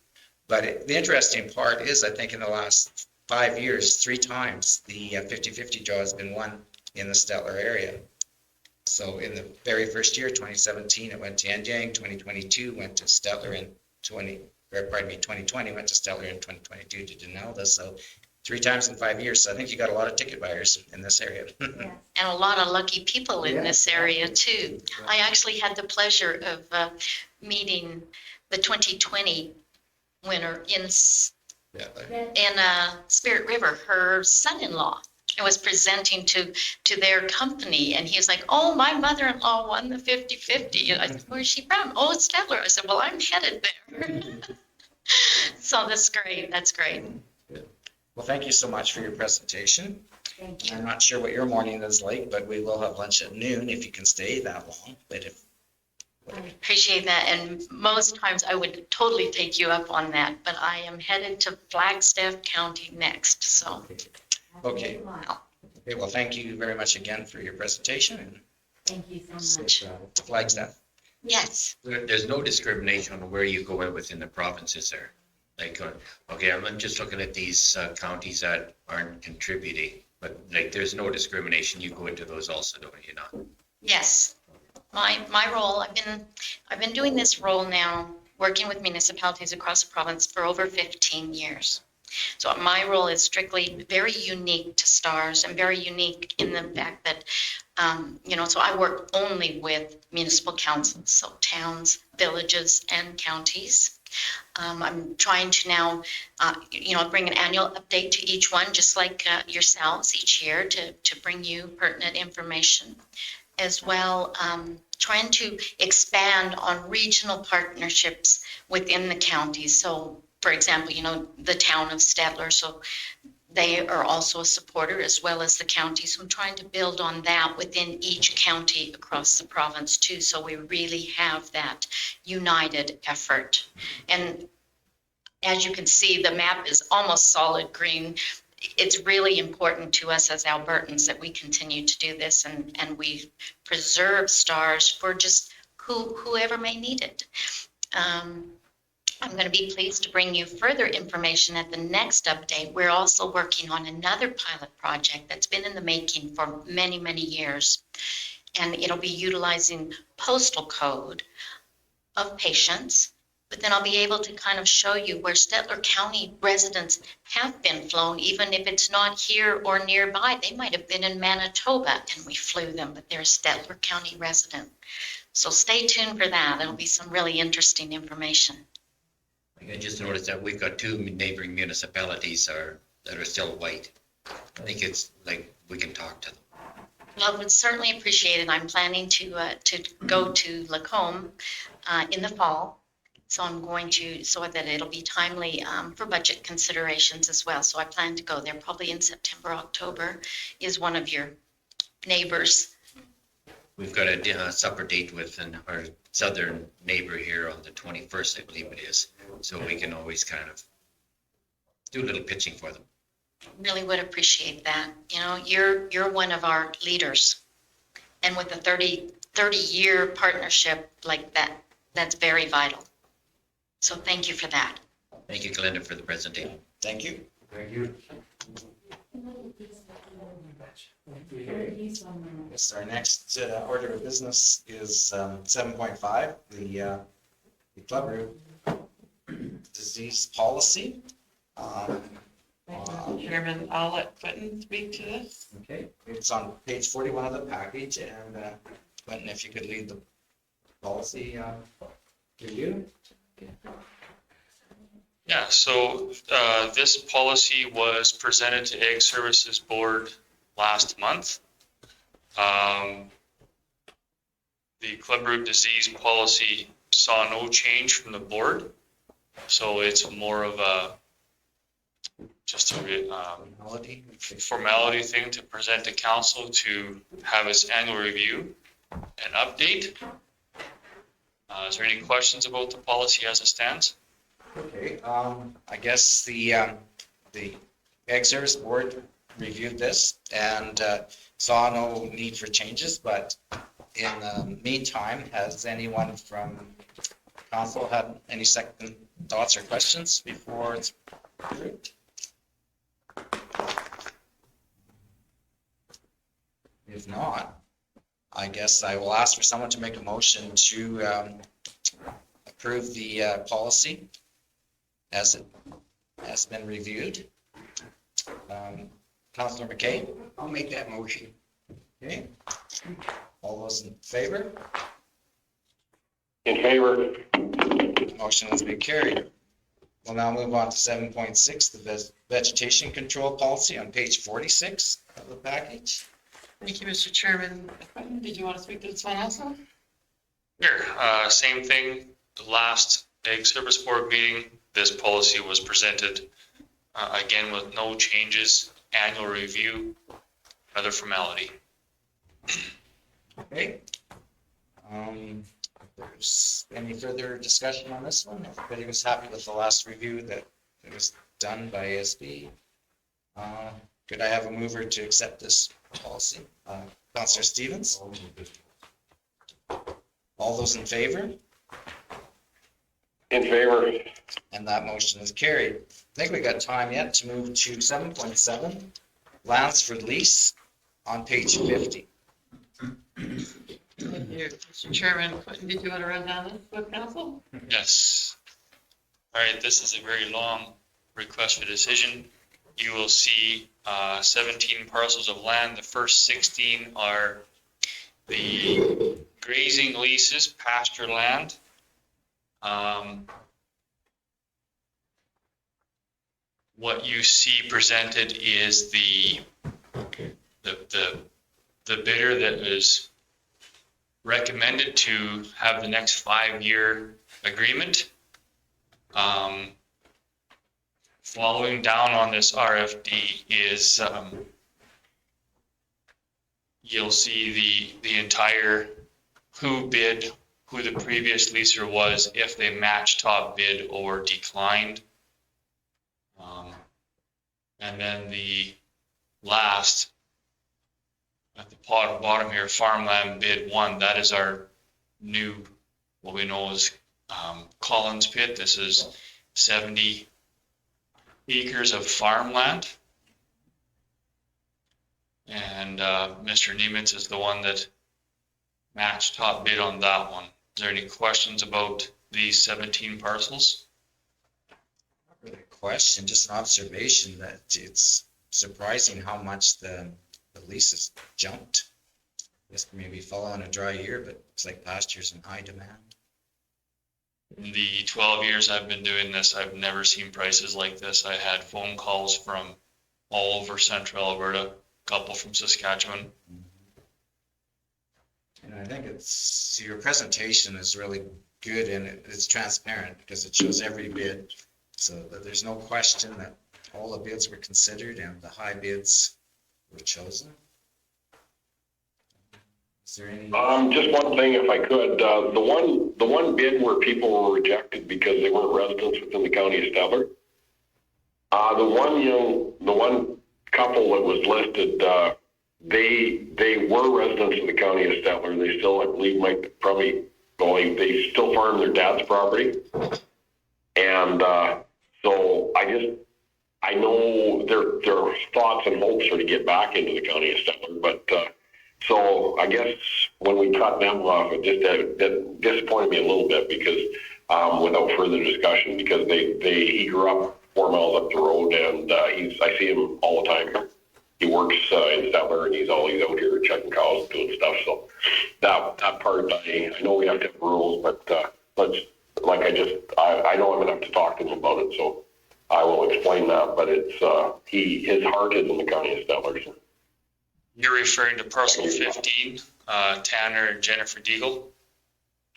But the interesting part is, I think in the last 5 years, 3 times the 50-50 draw has been won in the Stettler area. So in the very first year, 2017, it went to Anyang, 2022 went to Stettler, and 2020 went to Stettler, and 2022 to Denelda. So 3 times in 5 years. So I think you got a lot of ticket buyers in this area. And a lot of lucky people in this area too. I actually had the pleasure of meeting the 2020 winter in Yeah, Spirit River, her son-in-law, and was presenting to their company. And he's like, oh, my mother-in-law won the 50-50. And I said, where's she from? Oh, it's Stettler. I said, well, I'm headed there. So that's great. That's great. well, thank you so much for your presentation. Thank you. I'm not sure what your morning is like, but we will have lunch at noon if you can stay that long. But if, I appreciate that. And most times I would totally take you up on that, but I am headed to Flagstaff County next. So, okay. Okay, well, thank you very much again for your presentation and thank you so much. Flagstaff. Yes. There's no discrimination on where you go in within the provinces there. Like, okay, I'm just looking at these counties that aren't contributing, but like, there's no discrimination. You go into those also, don't you not? Yes. My role, I've been doing this role now, working with municipalities across the province for over 15 years. So my role is strictly very unique to STARS and very unique in the fact that, so I work only with municipal councils, so towns, villages, and counties. I'm trying to now, bring an annual update to each one, just like yourselves each year to bring you pertinent information. As well, trying to expand on regional partnerships within the counties. So, for example, the town of Stettler, so they are also a supporter as well as the county. So I'm trying to build on that within each county across the province too. So we really have that united effort. And as you can see, the map is almost solid green. It's really important to us as Albertans that we continue to do this and we preserve STARS for just whoever may need it. I'm going to be pleased to bring you further information at the next update. We're also working on another pilot project that's been in the making for many, many years. And it'll be utilizing postal code of patients. But then I'll be able to kind of show you where Stettler County residents have been flown, even if it's not here or nearby. They might have been in Manitoba and we flew them, but they're a Stettler County resident. So stay tuned for that. There'll be some really interesting information. I just noticed that we've got two neighboring municipalities that are still white. I think it's like we can talk to them. Well, I would certainly appreciate it. I'm planning to go to Lacombe in the fall. So I'm going to, so that it'll be timely for budget considerations as well. So I plan to go there probably in September, October is one of your neighbors. We've got a supper date with our southern neighbor here on the 21st, I believe it is. So we can always kind of do a little pitching for them. Really would appreciate that. You're one of our leaders. And with a 30-year partnership like that, that's very vital. So thank you for that. Thank you, Glenda, for the presentation. Thank you. Thank you. Yes, our next order of business is 7.5, the club room disease policy. Chairman, I'll let Quentin speak to this. Okay, it's on page 41 of the package, and Quentin, if you could lead the policy review. Yeah, so this policy was presented to Ag Services Board last month. The club root disease policy saw no change from the board. So it's more of just a formality thing to present to council to have its annual review and update. Is there any questions about the policy as it stands? Okay, I guess the Ag Service Board reviewed this and saw no need for changes, but in the meantime, has anyone from council had any second thoughts or questions before it's approved? If not, I guess I will ask for someone to make a motion to approve the policy as it has been reviewed. Councillor McKay? I'll make that motion. Okay. All those in favor? In favor? Motion has been carried. We'll now move on to 7.6, the vegetation control policy on page 46 of the package. Thank you, Mr. Chairman. Did you want to speak to this one also? Here, same thing, the last Ag Service Board meeting, this policy was presented, again with no changes, annual review, another formality. Okay. If there's any further discussion on this one, everybody was happy with the last review that it was done by ASB. Could I have a mover to accept this policy? Councillor Stevens? All those in favor? In favor. And that motion is carried. I think we got time yet to move to 7.7, lands for lease on page 50. Thank you, Mr. Chairman. Quentin, did you want to run down this with council? Yes. All right, this is a very long request for decision. You will see 17 parcels of land. The first 16 are the grazing leases, pasture land. What you see presented is the bidder that is recommended to have the next 5-year agreement. Following down on this RFD is you'll see the entire who bid, who the previous leaser was, if they matched top bid or declined. And then the last, at the bottom here, farmland bid 1, that is our new, what we know as Collins Pit. This is 70 acres of farmland. And Mr. Nemitz is the one that matched top bid on that one. Is there any questions about these 17 parcels? Not really a question, just an observation that it's surprising how much the leases jumped. I guess maybe fall on a dry year, but it's like pastures in high demand. In the 12 years I've been doing this, I've never seen prices like this. I had phone calls from all over central Alberta, a couple from Saskatchewan. And I think it's, your presentation is really good and it's transparent because it shows every bid. So that there's no question that all the bids were considered and the high bids were chosen. Is there any? Just one thing, if I could, the one bid where people were rejected because they weren't residents within the county of Stellar. The one couple that was listed, they were residents of the county of Stellar. They still, I believe, might probably going. They still farm their dad's property, and so I know their thoughts and hopes are to get back into the county of Stellar, but. So I guess when we cut them off, it just that disappointed me a little bit because without further discussion, because he grew up 4 miles up the road and I see him all the time. He works in Stellar and he's always out here checking cows and doing stuff. So that part, I know we have to have rules, but let's I know I'm gonna have to talk to him about it. So I will explain that. But it's his heart is in the county of Stellar. So. You're referring to parcel 15, Tanner and Jennifer Deagle?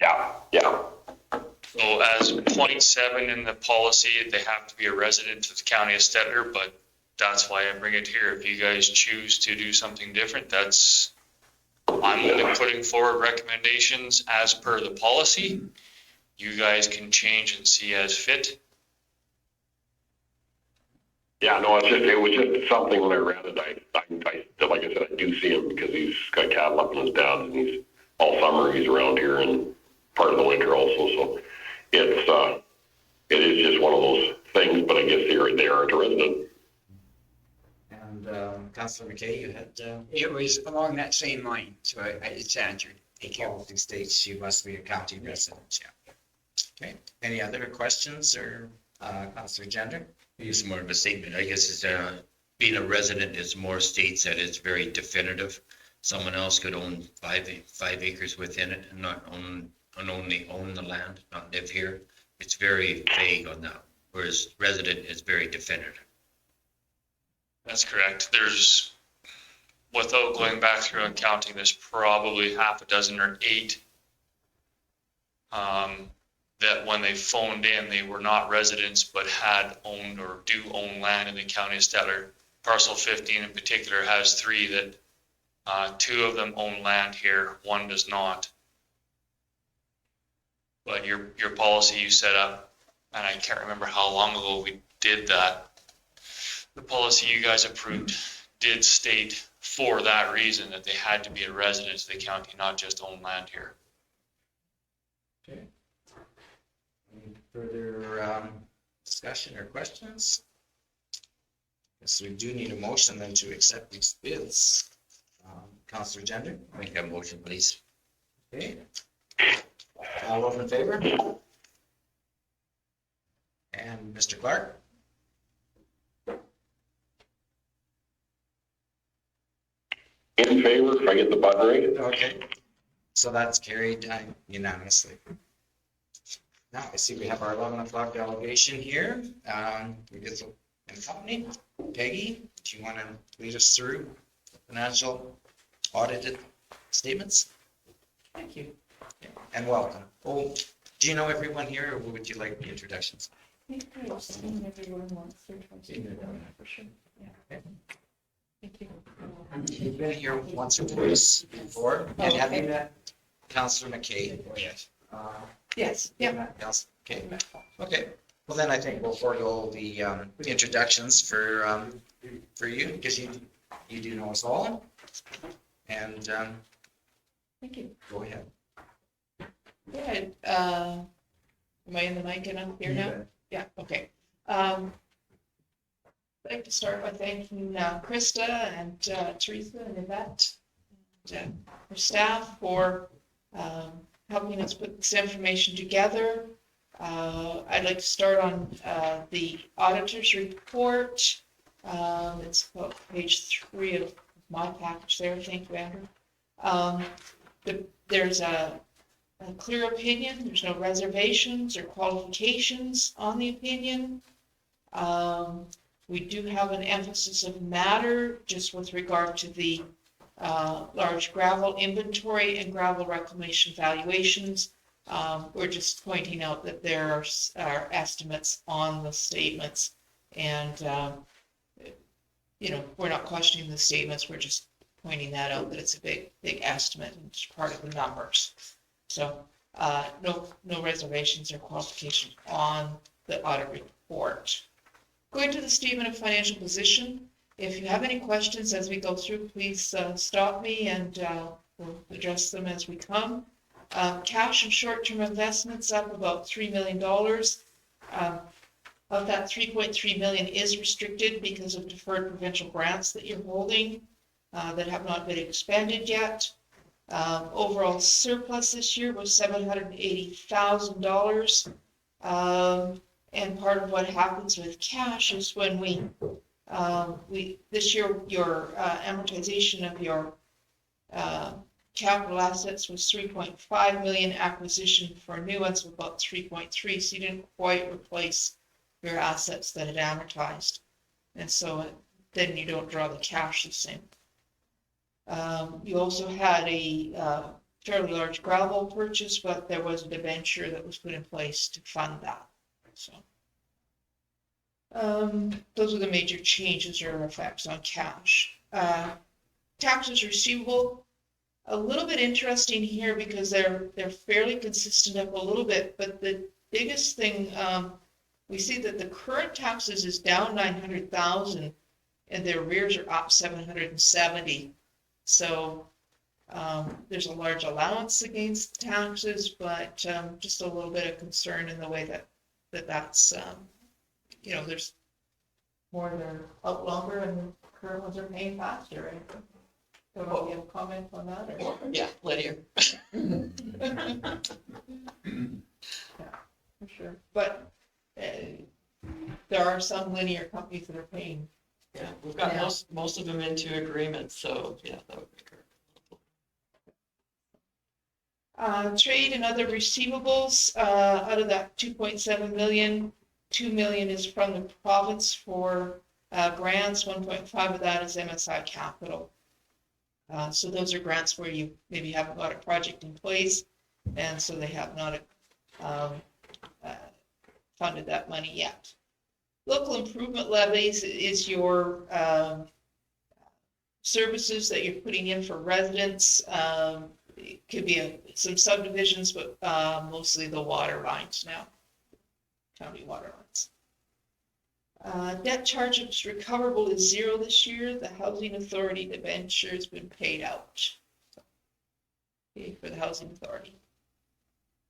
Yeah. So as 0.7 in the policy, they have to be a resident of the county of Stettler, but that's why I bring it here. If you guys choose to do something different, I'm only putting forward recommendations as per the policy. You guys can change and see as fit. Yeah, no, it was just something when I read it, I like I said, I do see him because he's got cattle up in his dad and he's all summer, he's around here and part of the winter also. So it is just one of those things, but I guess they are a resident. And Councillor McKay, you had It was along that same line, so it's answered. Thank you. policy states you must be a county resident, yeah. Okay, any other questions or Councillor Gender? It's more of a statement, I guess, is being a resident is more states that it's very definitive. Someone else could own five acres within it and not only own the land, not live here. It's very vague on that. whereas resident is very definitive. That's correct. There's, without going back through and counting, there's probably half a dozen or 8 that when they phoned in, they were not residents, but had owned or do own land in the county of Stettler. Parcel 15 in particular has 3 that 2 of them own land here, 1 does not. But your policy you set up, and I can't remember how long ago we did that. The policy you guys approved did state for that reason that they had to be a resident of the county, not just own land here. Okay. Any further discussion or questions? Yes, we do need a motion then to accept these bids. Councillor Gender, Make that motion, please. okay. All those in favor? And Mr. Clark? In favor, if I get the button right. Okay. So that's carried unanimously. Now I see we have our 11 o'clock delegation here. We get the company. Peggy, do you want to lead us through financial audited statements? Thank you. And welcome. Oh, do you know everyone here or would you like the introductions? I've seen everyone once or twice. For sure, yeah. Thank you. You've been here once or twice before. And have you met Councillor McKay? Yes. Yes, yeah. Yes, okay. Okay, well then I think we'll forego the introductions for you, because you do know us all. And Thank you. go ahead. Good. Am I in the mic and I'm here now? Yeah, okay. I'd like to start by thanking Krista and Teresa and Yvette and her staff for helping us put this information together. I'd like to start on the auditor's report. It's about page 3 of my package there. Thank you, Andrew. There's a clear opinion. There's no reservations or qualifications on the opinion. We do have an emphasis of matter just with regard to the large gravel inventory and gravel reclamation valuations. We're just pointing out that there are estimates on the statements, and we're not questioning the statements. We're just pointing that out, that it's a big estimate and it's part of the numbers. So no reservations or qualifications on the audit report. Going to the statement of financial position. If you have any questions as we go through, please stop me and we'll address them as we come. Cash and short-term investments up about $3 million. Of that, 3.3 million is restricted because of deferred provincial grants that you're holding that have not been expended yet. Overall surplus this year was $780,000. And part of what happens with cash is when this year, your amortization of your capital assets was 3.5 million, acquisition for new ones of about 3.3, so you didn't quite replace your assets that had amortized. And so then you don't draw the cash the same. You also had a fairly large gravel purchase, but there was a debenture that was put in place to fund that. So those are the major changes or effects on cash. Taxes receivable, a little bit interesting here because they're fairly consistent up a little bit, but the biggest thing, we see that the current taxes is down 900,000 and their arrears are up 770. So there's a large allowance against taxes, but just a little bit of concern in the way that's there's more that are out longer and the current ones are paying faster, right? Don't know if you have a comment on that or? Yeah, Lydia. Yeah, for sure. But there are some linear companies that are paying. Yeah, we've got most of them into agreements, so yeah, that would be great. Trade and other receivables, out of that 2.7 million, 2 million is from the province for grants, 1.5 of that is MSI Capital. So those are grants where you maybe haven't got a project in place, and so they have not funded that money yet. Local improvement levies is your services that you're putting in for residents. It could be some subdivisions, but mostly the water lines now, county water lines. Debt charges recoverable is 0 this year. The Housing Authority debenture has been paid out. Okay, for the Housing Authority.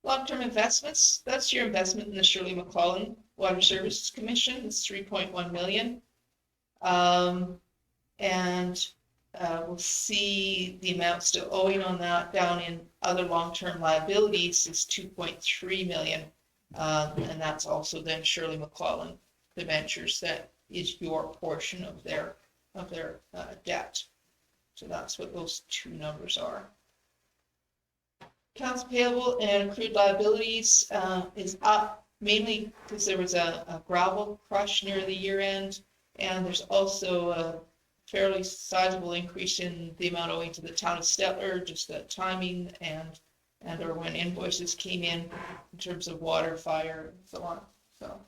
Long-term investments, that's your investment in the Shirley McLellan Water Services Commission. It's 3.1 million. We'll see the amount still owing on that down in other long-term liabilities is 2.3 million. And that's also then Shirley McLellan debentures. That is your portion of their debt. So that's what those two numbers are. Accounts payable and accrued liabilities is up mainly because there was a gravel crush near the year end, and there's also a fairly sizable increase in the amount owing to the town of Stettler, just the timing and or when invoices came in terms of water, fire, and so on. So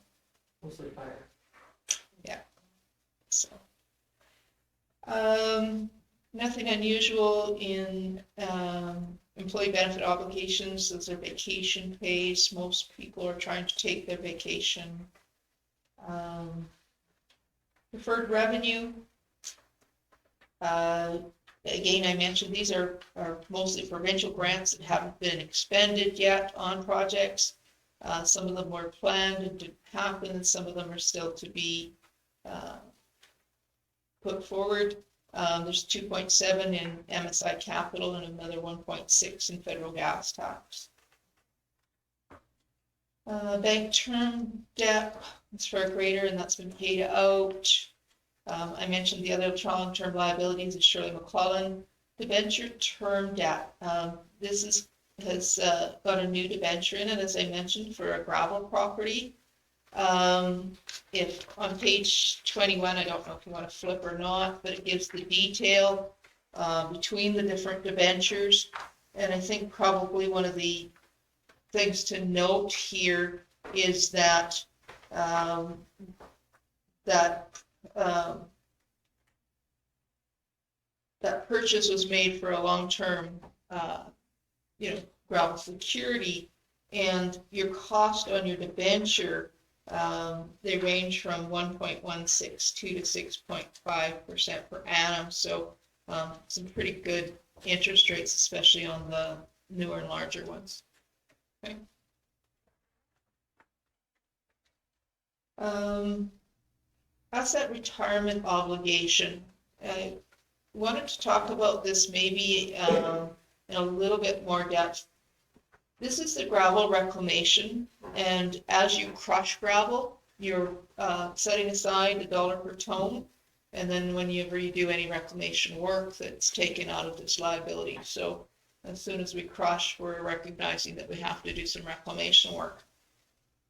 Mostly fire. yeah. So nothing unusual in employee benefit obligations. Those are vacation pays. Most people are trying to take their vacation. Deferred revenue. Again, I mentioned these are mostly provincial grants that haven't been expended yet on projects. Some of them were planned and to happen, and some of them are still to be put forward. There's 2.7 in MSI Capital and another 1.6 in federal gas tax. Bank term debt is for a greater, and that's been paid out. I mentioned the other long-term liabilities is Shirley McLellan. Debenture term debt. This has got a new debenture in it, as I mentioned, for a gravel property. If on page 21, I don't know if you want to flip or not, but it gives the detail between the different debentures. And I think probably one of the things to note here is that that purchase was made for a long-term, gravel security, and your cost on your debenture, they range from 1.162 to 6.5% per annum. So some pretty good interest rates, especially on the newer and larger ones. Okay. Asset retirement obligation. I wanted to talk about this maybe in a little bit more depth. This is the gravel reclamation, and as you crush gravel, you're setting aside $1 per ton, and then whenever you do any reclamation work, that's taken out of this liability. So as soon as we crush, we're recognizing that we have to do some reclamation work.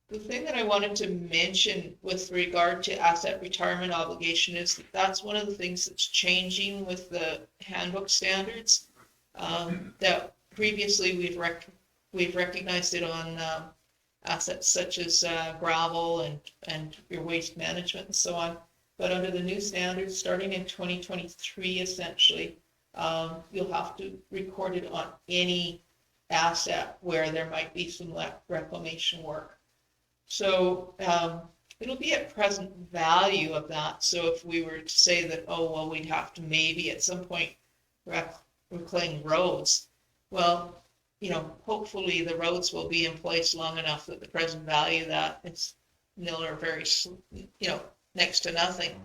The thing that I wanted to mention with regard to asset retirement obligation is that that's one of the things that's changing with the handbook standards. That previously we've recognized it on assets such as gravel and your waste management and so on. But under the new standards, starting in 2023, essentially, you'll have to record it on any asset where there might be some reclamation work. So it'll be at present value of that. So if we were to say that, oh, well, we'd have to maybe at some point reclaim roads, well, hopefully the roads will be in place long enough that the present value of that is nil or very, next to nothing.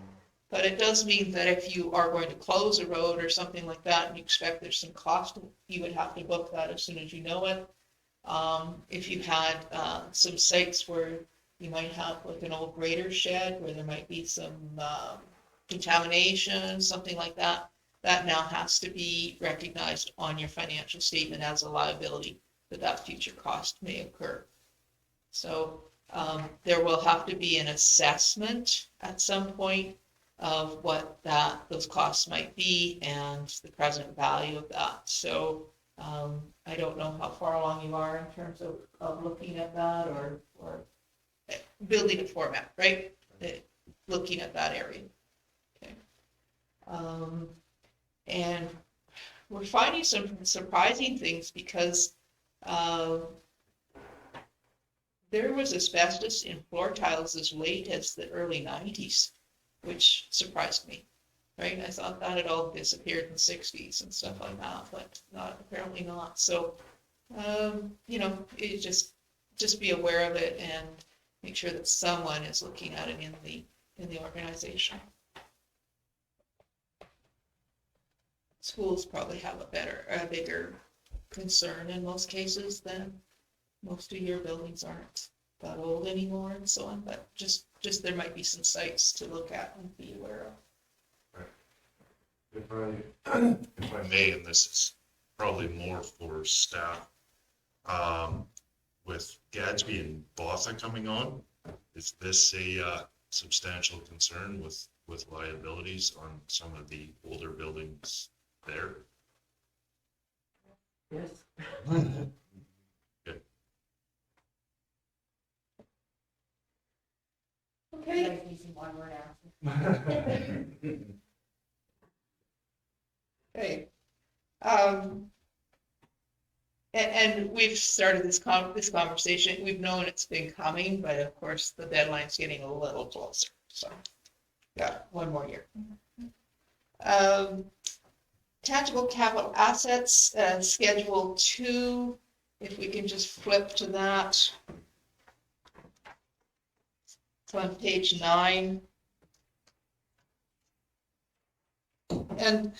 But it does mean that if you are going to close a road or something like that and you expect there's some cost, you would have to book that as soon as you know it. If you had some sites where you might have like an old grader shed where there might be some contamination, something like that, that now has to be recognized on your financial statement as a liability that future cost may occur. So There will have to be an assessment at some point of what those costs might be and the present value of that. So I don't know how far along you are in terms of looking at that or building a format, right? Looking at that area. Okay. And we're finding some surprising things because there was asbestos in floor tiles as late as the early 90s, which surprised me, right? I thought that had all disappeared in the 60s and stuff like that, but apparently not. So, it just be aware of it and make sure that someone is looking at it in the organization. Schools probably have a bigger concern in most cases than most of your buildings aren't that old anymore and so on, but just there might be some sites to look at and be aware of. If I may, and this is probably more for staff, with Gadsby and Botha coming on, is this a substantial concern with liabilities on some of the older buildings there? Yes. Good. Okay. Okay. And we've started this conversation. We've known it's been coming, but of course the deadline's getting a little closer. So, yeah, one more year. Tangible capital assets, Schedule 2. If we can just flip to that. It's on page 9. And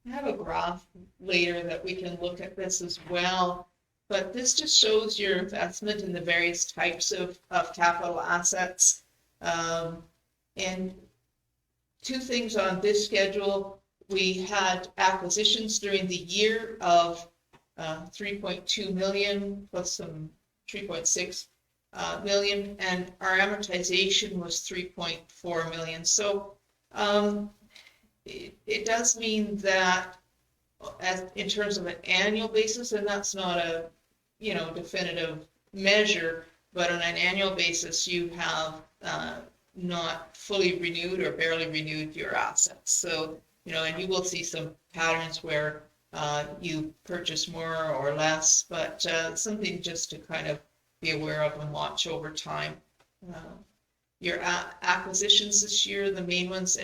I have a graph later that we can look at this as well, but this just shows your investment in the various types of capital assets. And two things on this schedule, we had acquisitions during the year of 3.2 million plus some 3.6 million, and our amortization was 3.4 million. So it does mean that in terms of an annual basis, and that's not a definitive measure, but on an annual basis you have not fully renewed or barely renewed your assets. So and you will see some patterns where you purchase more or less, but something just to kind of be aware of and watch over time. Your acquisitions this year, the main ones,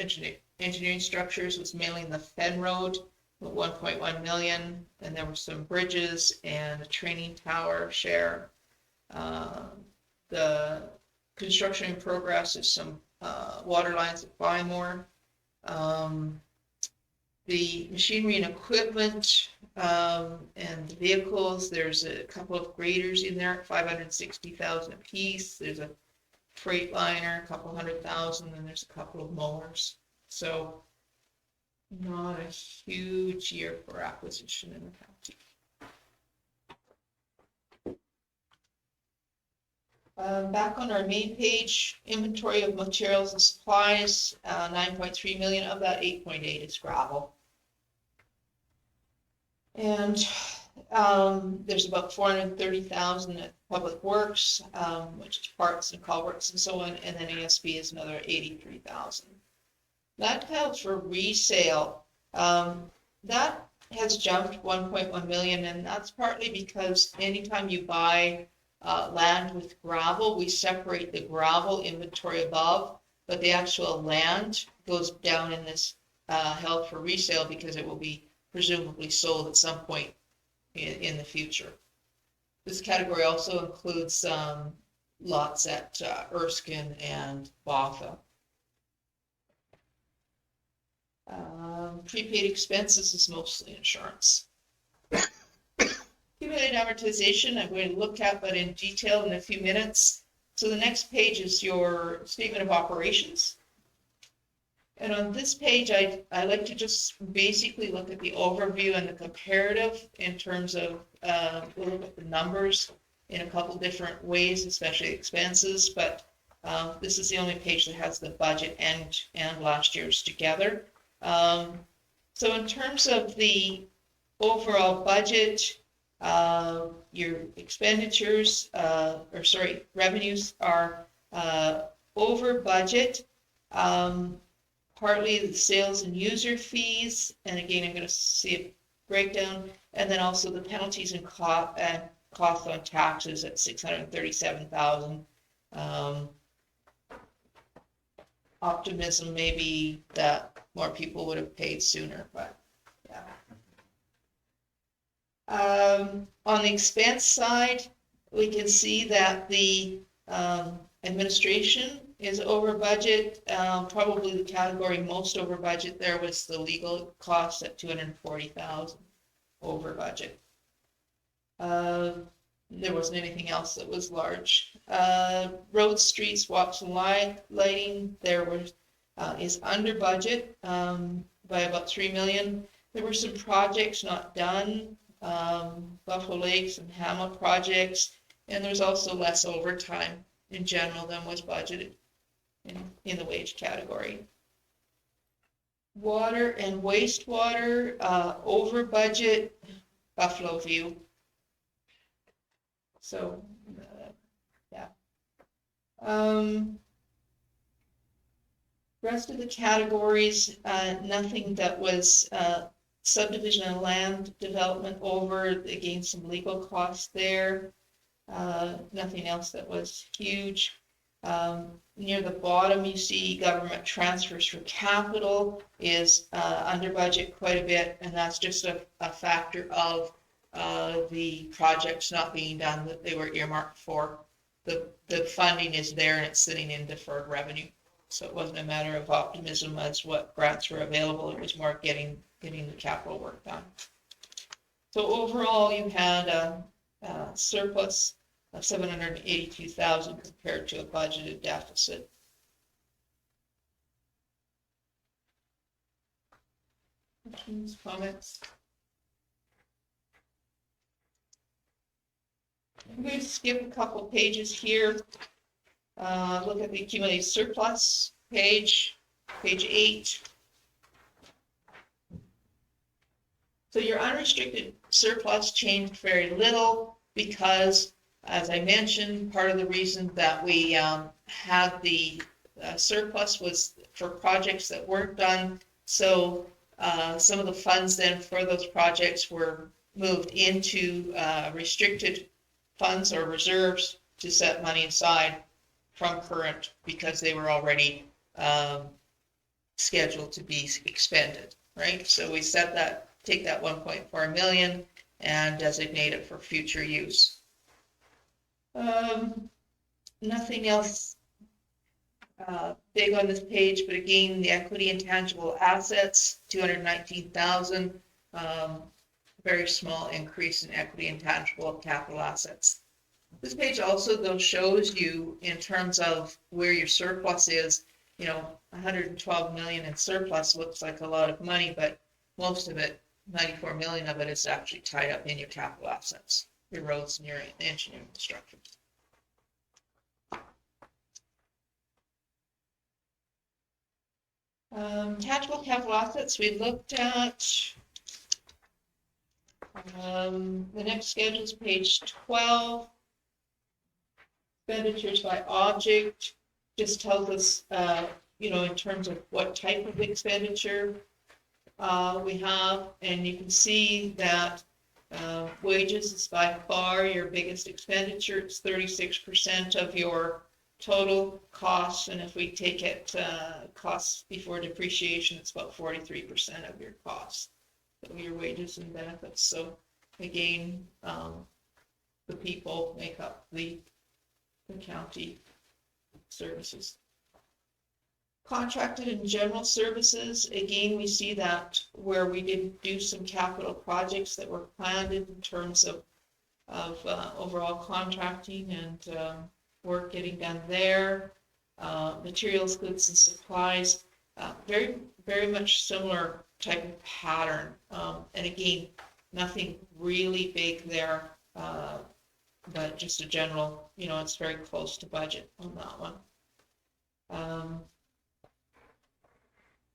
engineering structures was mainly the Fen Road with 1.1 million, and there were some bridges and a training tower share. The construction in progress is some water lines at Bymore. The machinery and equipment and the vehicles, there's a couple of graders in there at 560,000 a piece. There's a Freightliner, a couple 100,000, and there's a couple of mowers. So not a huge year for acquisition in the county. Back on our main page, inventory of materials and supplies, 9.3 million. Of that, 8.8 is gravel. And there's about 430,000 at Public Works, which is parks and culverts and so on, and then ASB is another 83,000. That counts for resale. That has jumped 1.1 million, and that's partly because anytime you buy land with gravel, we separate the gravel inventory above, but the actual land goes down in this held for resale because it will be presumably sold at some point in the future. This category also includes lots at Erskine and Botha. Prepaid expenses is mostly insurance. Accumulated amortization I'm going to look at, but in detail in a few minutes. So the next page is your statement of operations. And on this page, I like to just basically look at the overview and the comparative in terms of we'll look at the numbers. in a couple different ways, especially expenses, but this is the only page that has the budget and last year's together. So in terms of the overall budget, your expenditures, revenues are over budget. Partly the sales and user fees, and again, I'm going to see a breakdown, and then also the penalties and cost on taxes at 637,000. Optimism maybe that more people would have paid sooner, but yeah. On the expense side, we can see that the administration is over budget. Probably the category most over budget there was the legal costs at 240,000 over budget. There wasn't anything else that was large. Road, streets, walks, and lighting is under budget by about 3 million. There were some projects not done, Buffalo Lakes and Hamlet projects, and there's also less overtime in general than was budgeted in the wage category. Water and wastewater, over budget, Buffalo View. So, yeah. Rest of the categories, nothing that was subdivision and land development over, again, some legal costs there. Nothing else that was huge. Near the bottom, you see government transfers for capital is under budget quite a bit, and that's just a factor of the projects not being done that they were earmarked for. The funding is there and it's sitting in deferred revenue. So it wasn't a matter of optimism as what grants were available. It was more getting the capital work done. So overall, you had a surplus of 782,000 compared to a budgeted deficit. Questions, comments? I'm going to skip a couple pages here. Look at the accumulated surplus page 8. So your unrestricted surplus changed very little because, as I mentioned, part of the reason that we had the surplus was for projects that weren't done. So some of the funds then for those projects were moved into restricted funds or reserves to set money aside from current because they were already scheduled to be expended, right? So we take that 1.4 million and designate it for future use. Nothing else big on this page, but again, the equity and tangible assets, 219,000. Very small increase in equity and tangible capital assets. This page also though shows you in terms of where your surplus is, 112 million in surplus looks like a lot of money, but most of it, 94 million of it is actually tied up in your capital assets, your roads and your engineering construction. Tangible capital assets we looked at. The next schedule is page 12. Expenditures by object just tells us, in terms of what type of expenditure we have, and you can see that wages is by far your biggest expenditure. It's 36% of your total costs, and if we take it costs before depreciation, it's about 43% of your costs. Your wages and benefits. So again, the people make up the county services. Contracted and general services, again, we see that where we did do some capital projects that were planned in terms of overall contracting and work getting done there. Materials, goods, and supplies, very, very much similar type of pattern. And again, nothing really big there. but just a general, it's very close to budget on that one.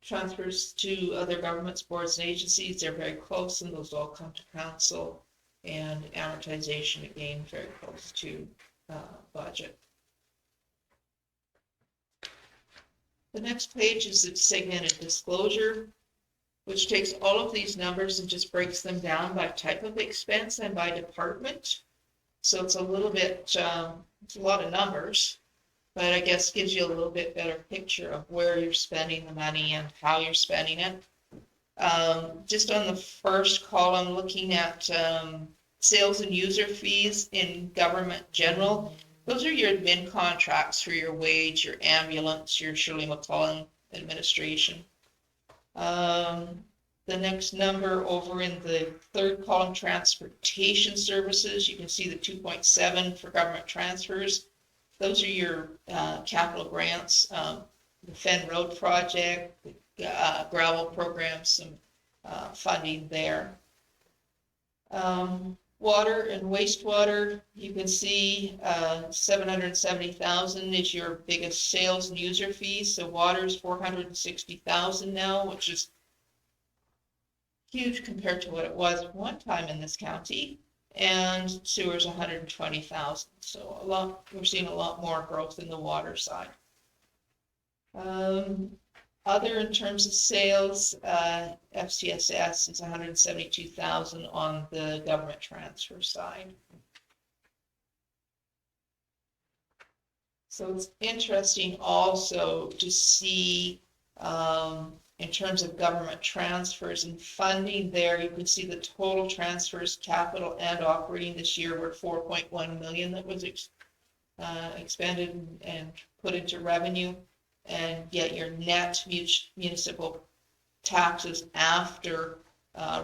Transfers to other governments, boards and agencies, they're very close and those all come to council. And amortization, again, very close to budget. The next page is the segmented disclosure, which takes all of these numbers and just breaks them down by type of expense and by department. So it's a little bit, it's a lot of numbers, but I guess gives you a little bit better picture of where you're spending the money and how you're spending it. Just on the first column, looking at sales and user fees in government general, those are your admin contracts for your wage, your ambulance, your Shirley McClellan administration. The next number over in the third column, transportation services, you can see the 2.7 for government transfers. Those are your capital grants, the Fenn Road project, the gravel program, some funding there. Water and wastewater, you can see 770,000 is your biggest sales and user fees. So water is 460,000 now, which is huge compared to what it was one time in this county. And sewers 120,000. So we're seeing a lot more growth in the water side. Other in terms of sales, FCSS is 172,000 on the government transfer side. So it's interesting also to see in terms of government transfers and funding there, you can see the total transfers, capital and operating this year were 4.1 million that was expended and put into revenue. And yet your net municipal taxes after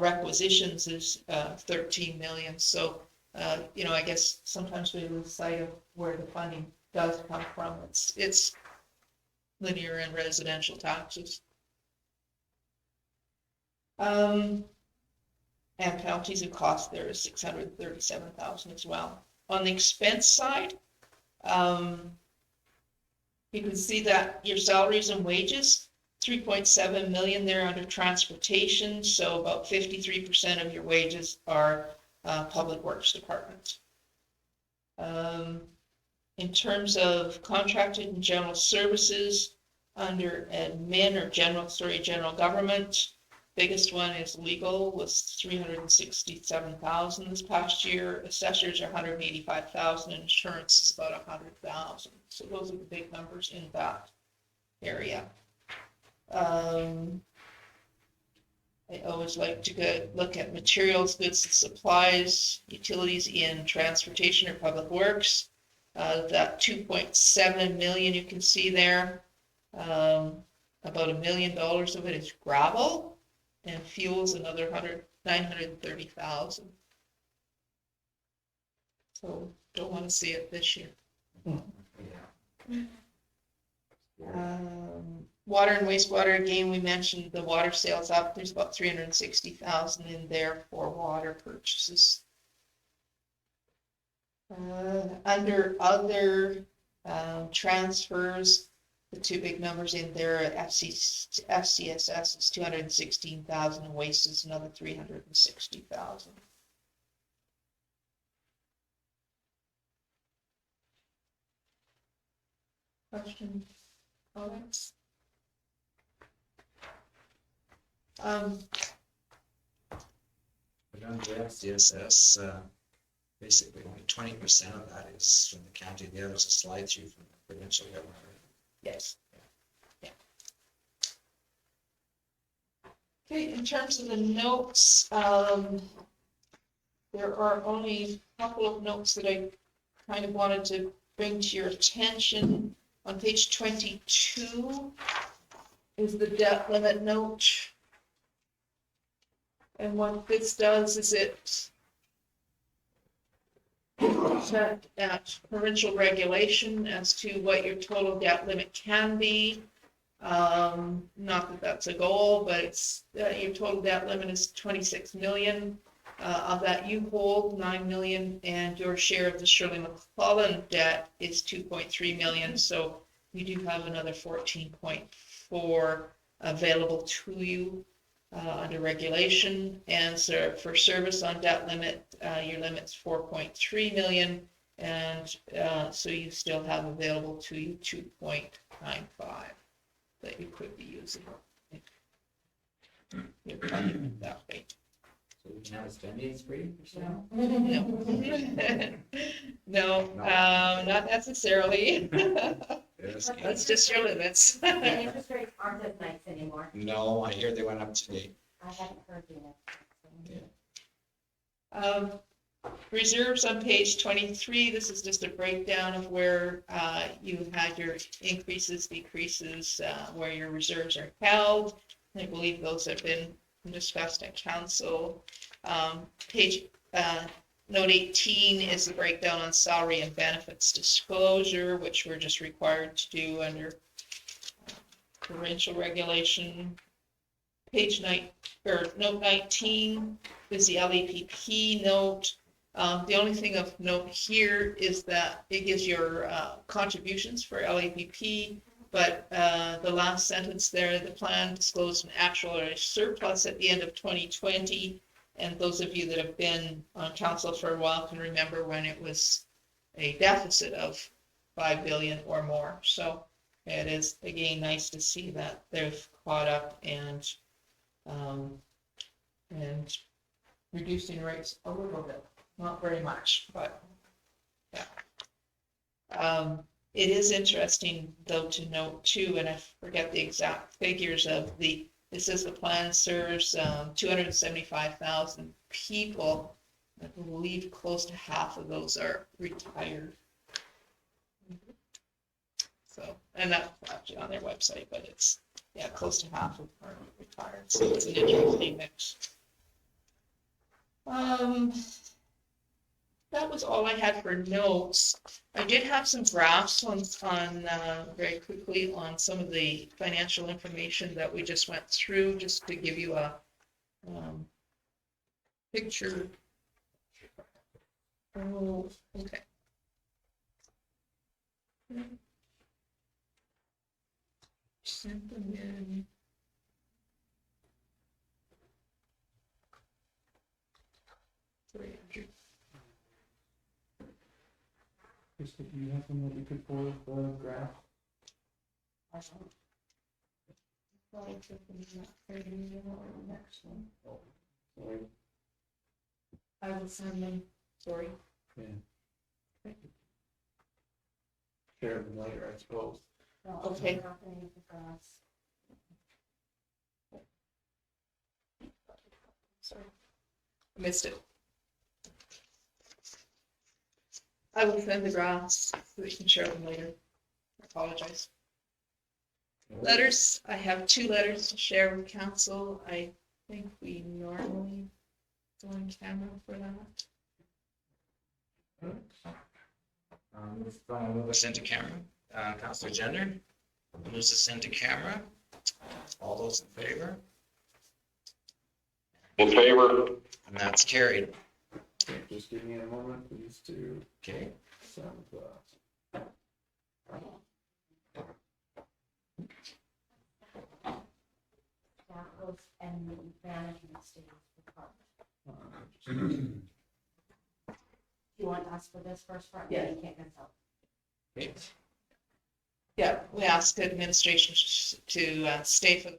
requisitions is 13 million. So, I guess sometimes we lose sight of where the funding does come from. It's linear and residential taxes. And penalties and costs there is 637,000 as well. On the expense side, you can see that your salaries and wages, 3.7 million there under transportation. So about 53% of your wages are public works department. In terms of contracted and general services under admin or general government, biggest one is legal, was 367,000 this past year. Assessors are 185,000, and insurance is about 100,000. So those are the big numbers in that area. I always like to look at materials, goods and supplies, utilities in transportation or public works. That 2.7 million you can see there, about $1 million of it is gravel. And fuel's another 930,000. So don't want to see it this year. Water and wastewater, again, we mentioned the water sales up. There's about 360,000 in there for water purchases. Under other transfers, the two big numbers in there, FCSS is 216,000 and waste is another 360,000. Questions, comments? But under FCSS, basically only 20% of that is from the county. The others a slide through from the provincial government. Yes. Yeah. Okay, in terms of the notes, there are only a couple of notes that I kind of wanted to bring to your attention. On page 22 is the debt limit note. And what this does is it set at provincial regulation as to what your total debt limit can be. Not that that's a goal, but it's your total debt limit is 26 million. Of that, you hold 9 million, and your share of the Shirley McClellan debt is 2.3 million, so you do have another 14.4 available to you under regulation. And so for service on debt limit, your limit's 4.3 million, and so you still have available to you 2.95 that you could be using. You're funding that way. So we can have a spending spree? No. No, not necessarily. That's just your limits. And interest rates aren't as nice anymore. No, I hear they went up today. I haven't heard yet. Reserves on page 23, this is just a breakdown of where you had your increases, decreases, where your reserves are held. I believe those have been discussed at council. Page note 18 is the breakdown on salary and benefits disclosure, which we're just required to do under provincial regulation. Page note 19 is the LAPP note. The only thing of note here is that it gives your contributions for LAPP, but the last sentence there, the plan disclosed an actual or a surplus at the end of 2020. And those of you that have been on council for a while can remember when it was a deficit of 5 billion or more. So it is, again, nice to see that they've caught up and reducing rates a little bit, not very much, but yeah. It is interesting though to note too, and I forget the exact figures of it says the plan serves 275,000 people. I believe close to half of those are retired. So, and that's actually on their website, but it's, yeah, close to half of them are retired. So it's an interesting mix. That was all I had for notes. I did have some graphs on very quickly on some of the financial information that we just went through, just to give you a picture. Oh, okay. Sent them in. Krista, do you have something that you could pull up the graph? Next one. Sorry. I will send them, sorry. Yeah. Share them later, I suppose. Okay. Sorry. I missed it. I will send the graphs so we can share them later. I apologize. Letters, I have 2 letters to share with council. I think we normally go on camera for that. Move us into camera. Councilor Gender moves us into camera. All those in favor? In favor? And that's carried. Just give me a moment, please, to Okay. send the. That was and the management stays department. You want us for this first part? Yeah. You can't miss out. Okay. Yeah, we asked administration to stay for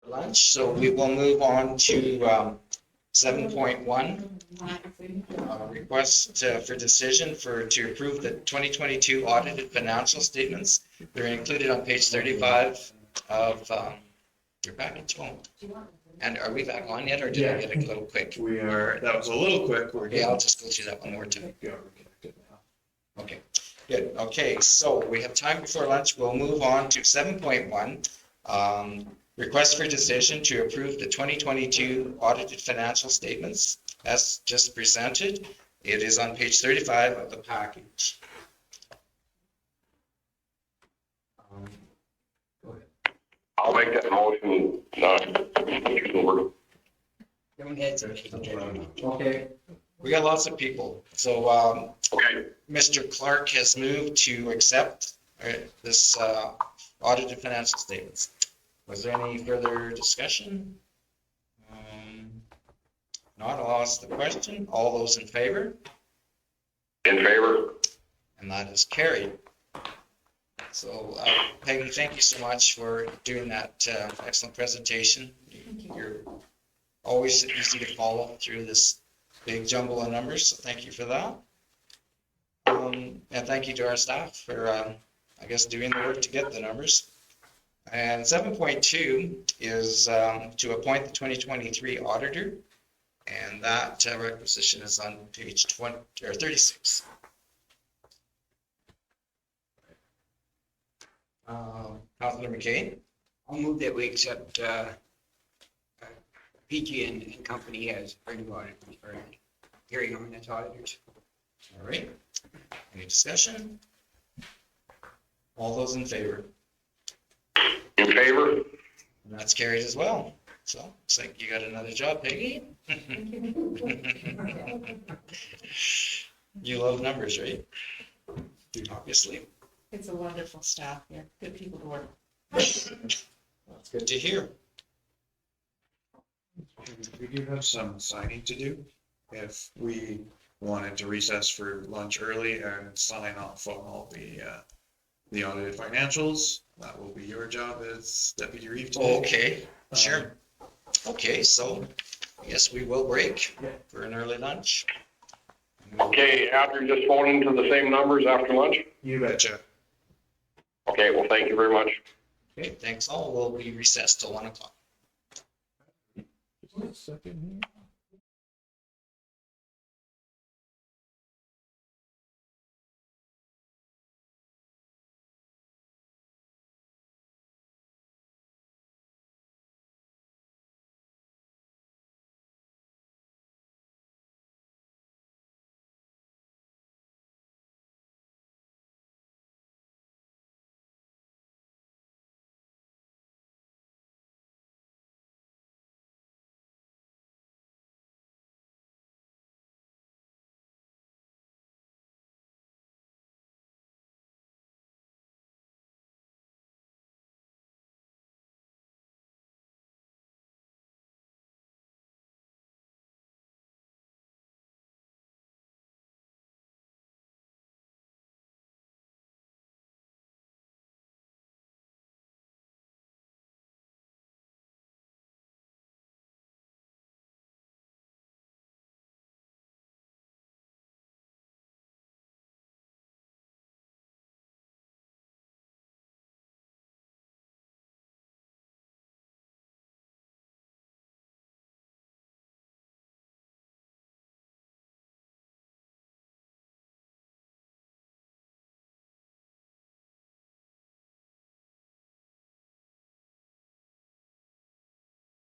lunch, so we will move on to 7.1. Request for decision to approve the 2022 audited financial statements. They're included on page 35 of your package. Oh. And are we back on yet, or did I get a little quick? We are, that was a little quick. We're Okay, I'll just go through that one more time. Yeah, we're connected now. Okay, good. Okay, so we have time before lunch. We'll move on to 7.1. Request for decision to approve the 2022 audited financial statements as just presented. It is on page 35 of the package. I'll make that motion, Mr. Silver. Don't hesitate. Okay, We got lots of people. So Okay, Mr. Clark has moved to accept this audited financial statements. Was there any further discussion? Not, I'll ask the question. All those in favor? in favor? And that is carried. So Peggy, thank you so much for doing that excellent presentation. You're always easy to follow through this big jumble of numbers, so thank you for that. And thank you to our staff for, I guess, doing the work to get the numbers. And 7.2 is to appoint the 2023 auditor, and that requisition is on page 20 or 36. Councilor McKay? I'll move that we accept PG and Company as our new auditors, or hearing on as auditors. All right. Any discussion? All those in favor? In favor? And that's carried as well. So looks like you got another job, Peggy. You love numbers, right? Obviously. It's a wonderful staff here, good people to work. That's good to hear. We do have some signing to do. If we wanted to recess for lunch early and sign off on all the audited financials, that will be your job as deputy reeve today. Okay, sure. Okay, so I guess we will break for an early lunch. Okay, after just phoning to the same numbers after lunch? You betcha. Okay, well, thank you very much. Okay, thanks all. We'll be recessed till 1 o'clock. Just a second here.